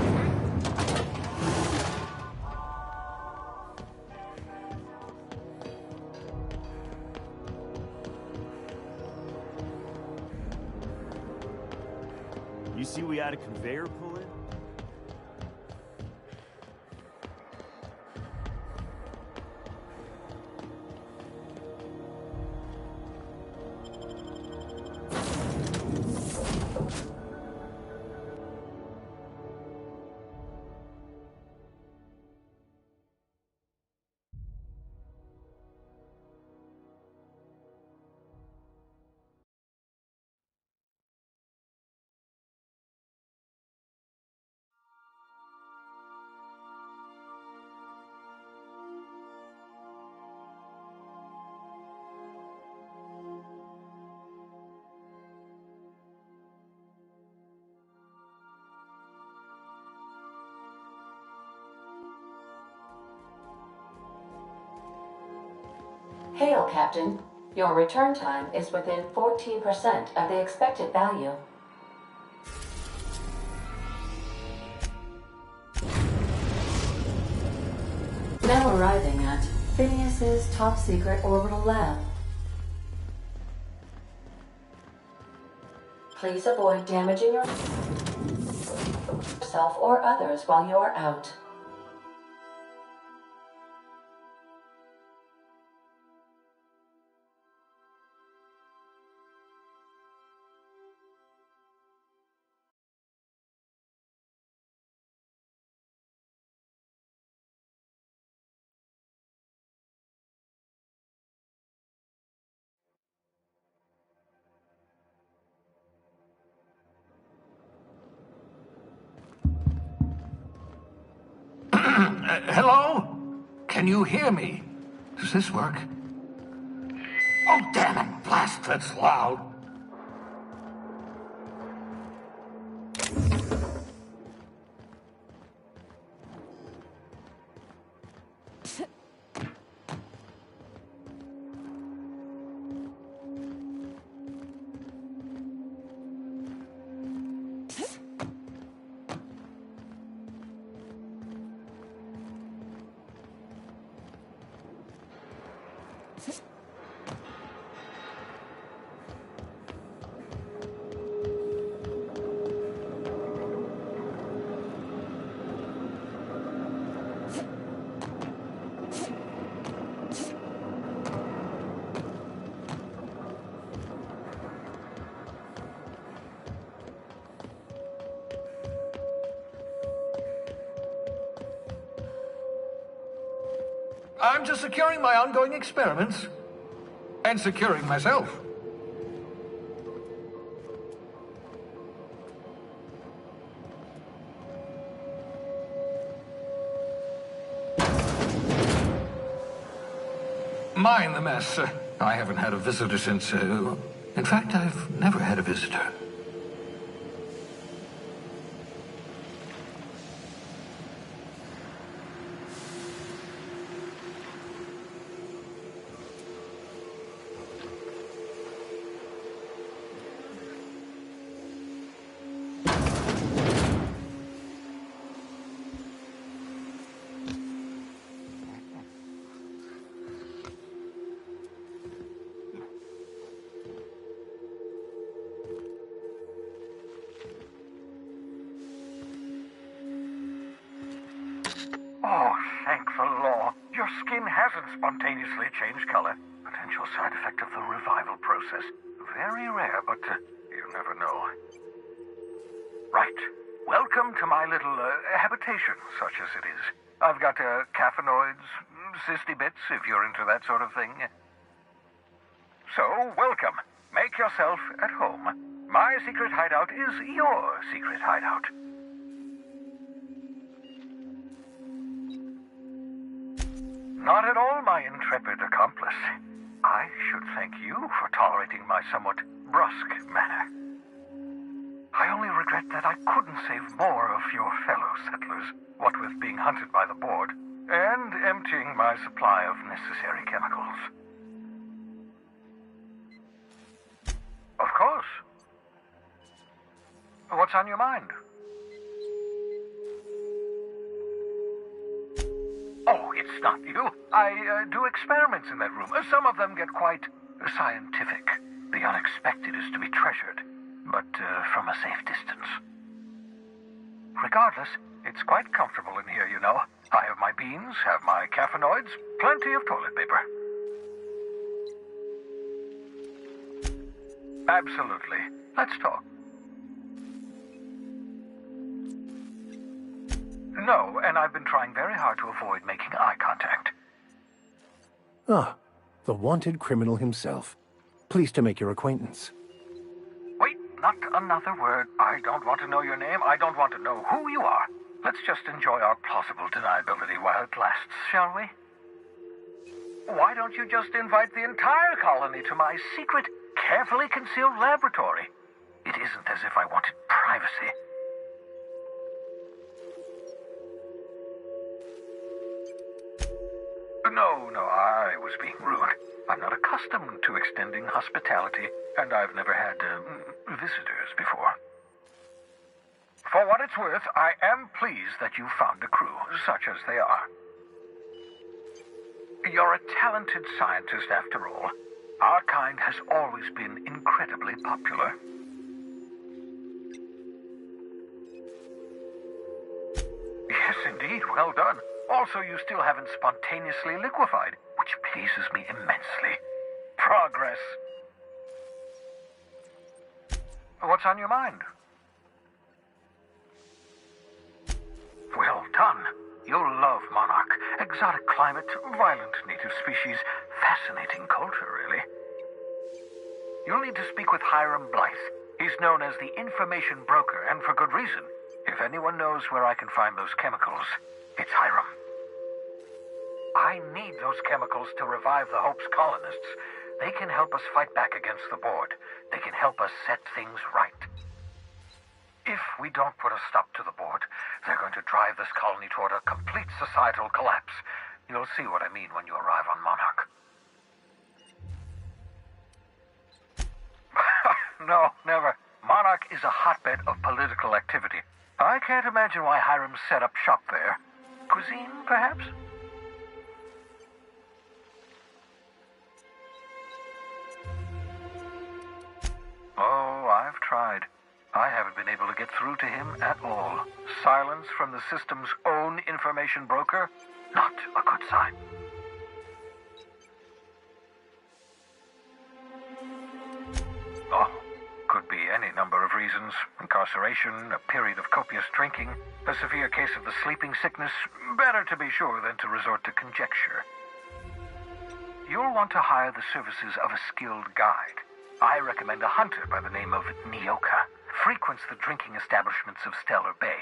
You see we had a conveyor pull in? Hail, Captain. Your return time is within 14% of the expected value. Now arriving at Phineas's top-secret orbital lab. Please avoid damaging yourself or others while you are out. Hello? Can you hear me? Does this work? Oh, damn it! Blast, that's loud. I'm just securing my ongoing experiments. And securing myself. Mind the mess. I haven't had a visitor since... in fact, I've never had a visitor. Oh, thank the law. Your skin hasn't spontaneously changed color. Potential side effect of the revival process. Very rare, but you never know. Right. Welcome to my little habitation, such as it is. I've got caffeinoids, cysty bits, if you're into that sort of thing. So, welcome. Make yourself at home. My secret hideout is your secret hideout. Not at all, my intrepid accomplice. I should thank you for tolerating my somewhat brusque manner. I only regret that I couldn't save more of your fellow settlers, what with being hunted by the board, and emptying my supply of necessary chemicals. Of course. What's on your mind? Oh, it's not you. I do experiments in that room. Some of them get quite scientific. The unexpected is to be treasured, but from a safe distance. Regardless, it's quite comfortable in here, you know. I have my beans, have my caffeinoids, plenty of toilet paper. Absolutely. Let's talk. No, and I've been trying very hard to avoid making eye contact. Ah, the wanted criminal himself. Pleased to make your acquaintance. Wait, not another word. I don't want to know your name. I don't want to know who you are. Let's just enjoy our plausible deniability while it lasts, shall we? Why don't you just invite the entire colony to my secret, carefully concealed laboratory? It isn't as if I wanted privacy. No, I was being rude. I'm not accustomed to extending hospitality, and I've never had visitors before. For what it's worth, I am pleased that you found a crew, such as they are. You're a talented scientist, after all. Our kind has always been incredibly popular. Yes, indeed, well done. Also, you still haven't spontaneously liquefied, which pleases me immensely. Progress. What's on your mind? Well done. You'll love Monarch. Exotic climate, violent native species, fascinating culture, really. You'll need to speak with Hiram Blythe. He's known as the information broker, and for good reason. If anyone knows where I can find those chemicals, it's Hiram. I need those chemicals to revive the Hope's colonists. They can help us fight back against the board. They can help us set things right. If we don't put a stop to the board, they're going to drive this colony toward a complete societal collapse. You'll see what I mean when you arrive on Monarch. No, never. Monarch is a hotbed of political activity. I can't imagine why Hiram set up shop there. Cuisine, perhaps? Oh, I've tried. I haven't been able to get through to him at all. Silence from the system's own information broker? Not a good sign. Oh, could be any number of reasons. Incarceration, a period of copious drinking, a severe case of the sleeping sickness. Better to be sure than to resort to conjecture. You'll want to hire the services of a skilled guide. I recommend a hunter by the name of Nyoka. Frequents the drinking establishments of Stellar Bay.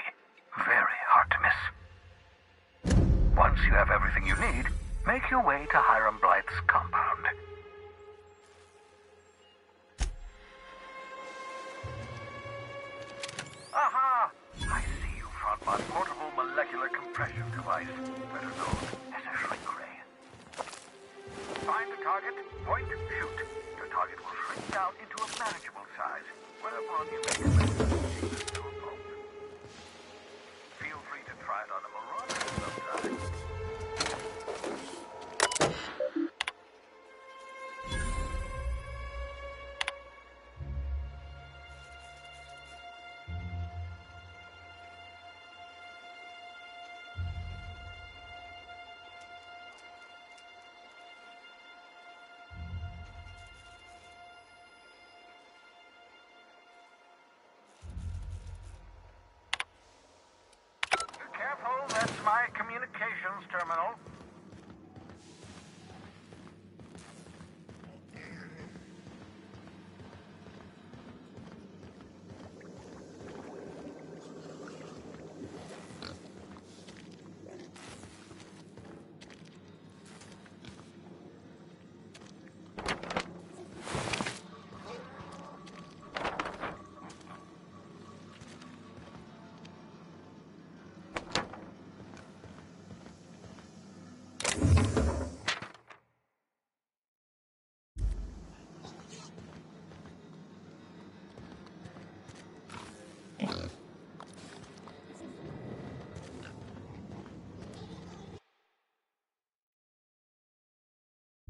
Very hard to miss. Once you have everything you need, make your way to Hiram Blythe's compound. Aha! I see you, Frontman. Portable molecular compression device, better known as a shrink ray. Find the target, point, shoot. Your target will shrink down into a manageable size, whereupon you make a message to a boat. Feel free to try it on a marauder sometime. Careful, that's my communications terminal.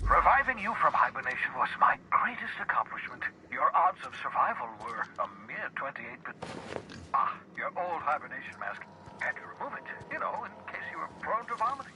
Reviving you from hibernation was my greatest accomplishment. Your odds of survival were a mere 28%. Ah, your old hibernation mask. Had to remove it, you know, in case you were prone to vomiting.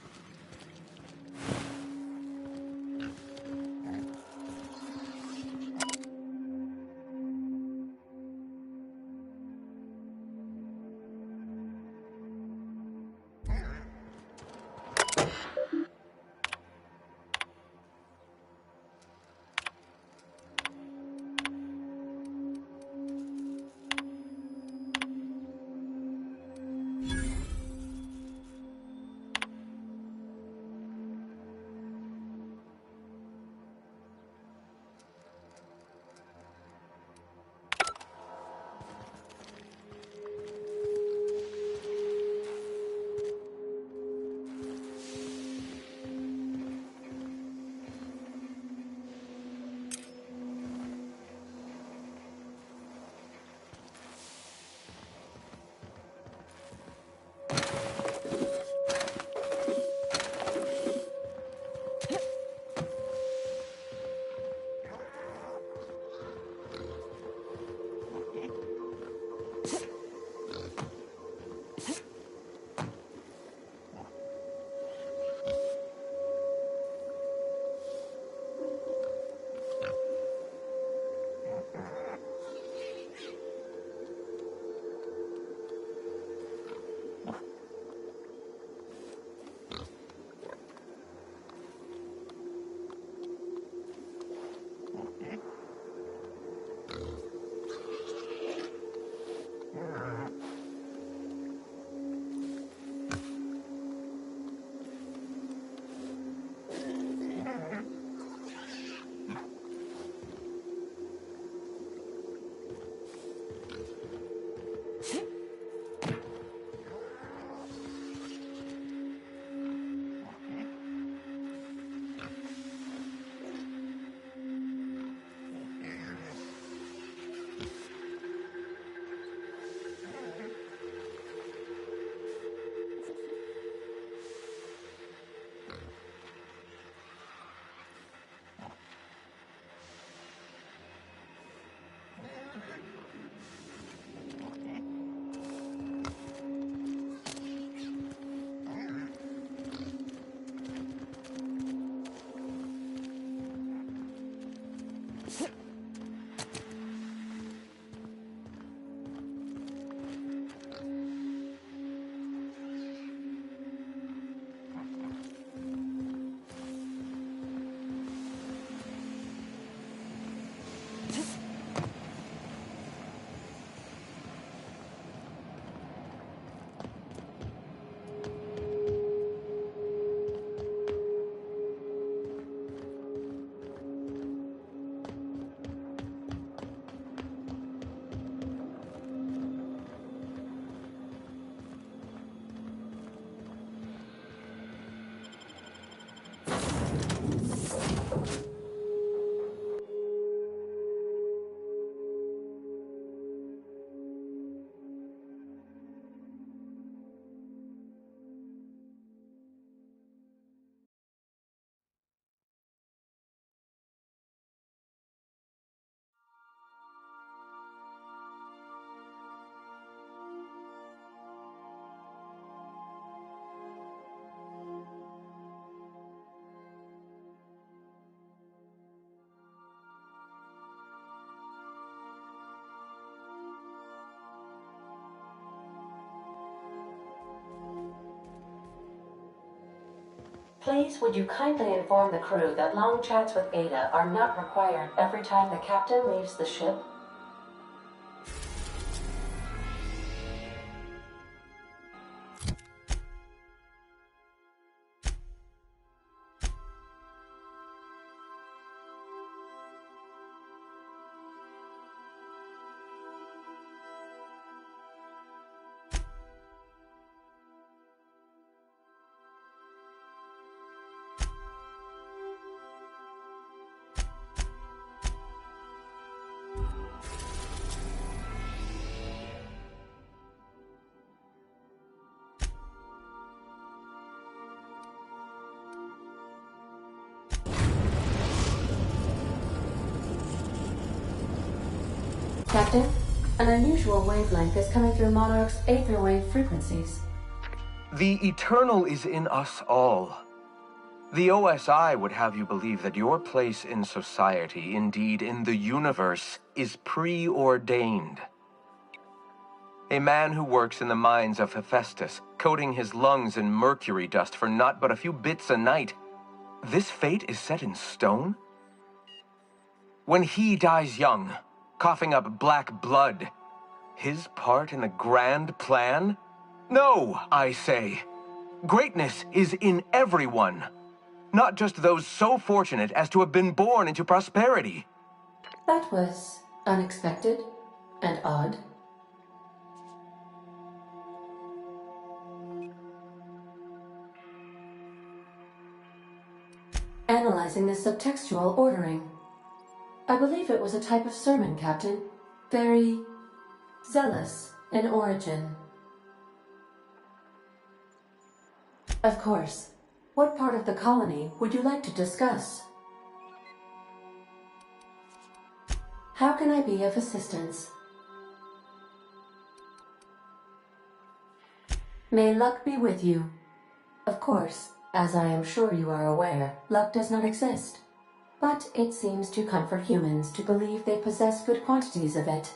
Please, would you kindly inform the crew that long chats with Ada are not required every time the captain leaves the ship? Captain, an unusual wavelength is coming through Monarch's aether wave frequencies. The eternal is in us all. The OSI would have you believe that your place in society, indeed in the universe, is preordained. A man who works in the mines of Hephaestus, coating his lungs in mercury dust for not but a few bits a night. This fate is set in stone? When he dies young, coughing up black blood, his part in the grand plan? No, I say. Greatness is in everyone, not just those so fortunate as to have been born into prosperity. That was unexpected and odd. Analyzing the subtextual ordering. I believe it was a type of sermon, Captain. Very zealous in origin. Of course. What part of the colony would you like to discuss? How can I be of assistance? May luck be with you. Of course, as I am sure you are aware, luck does not exist. But it seems to comfort humans to believe they possess good quantities of it.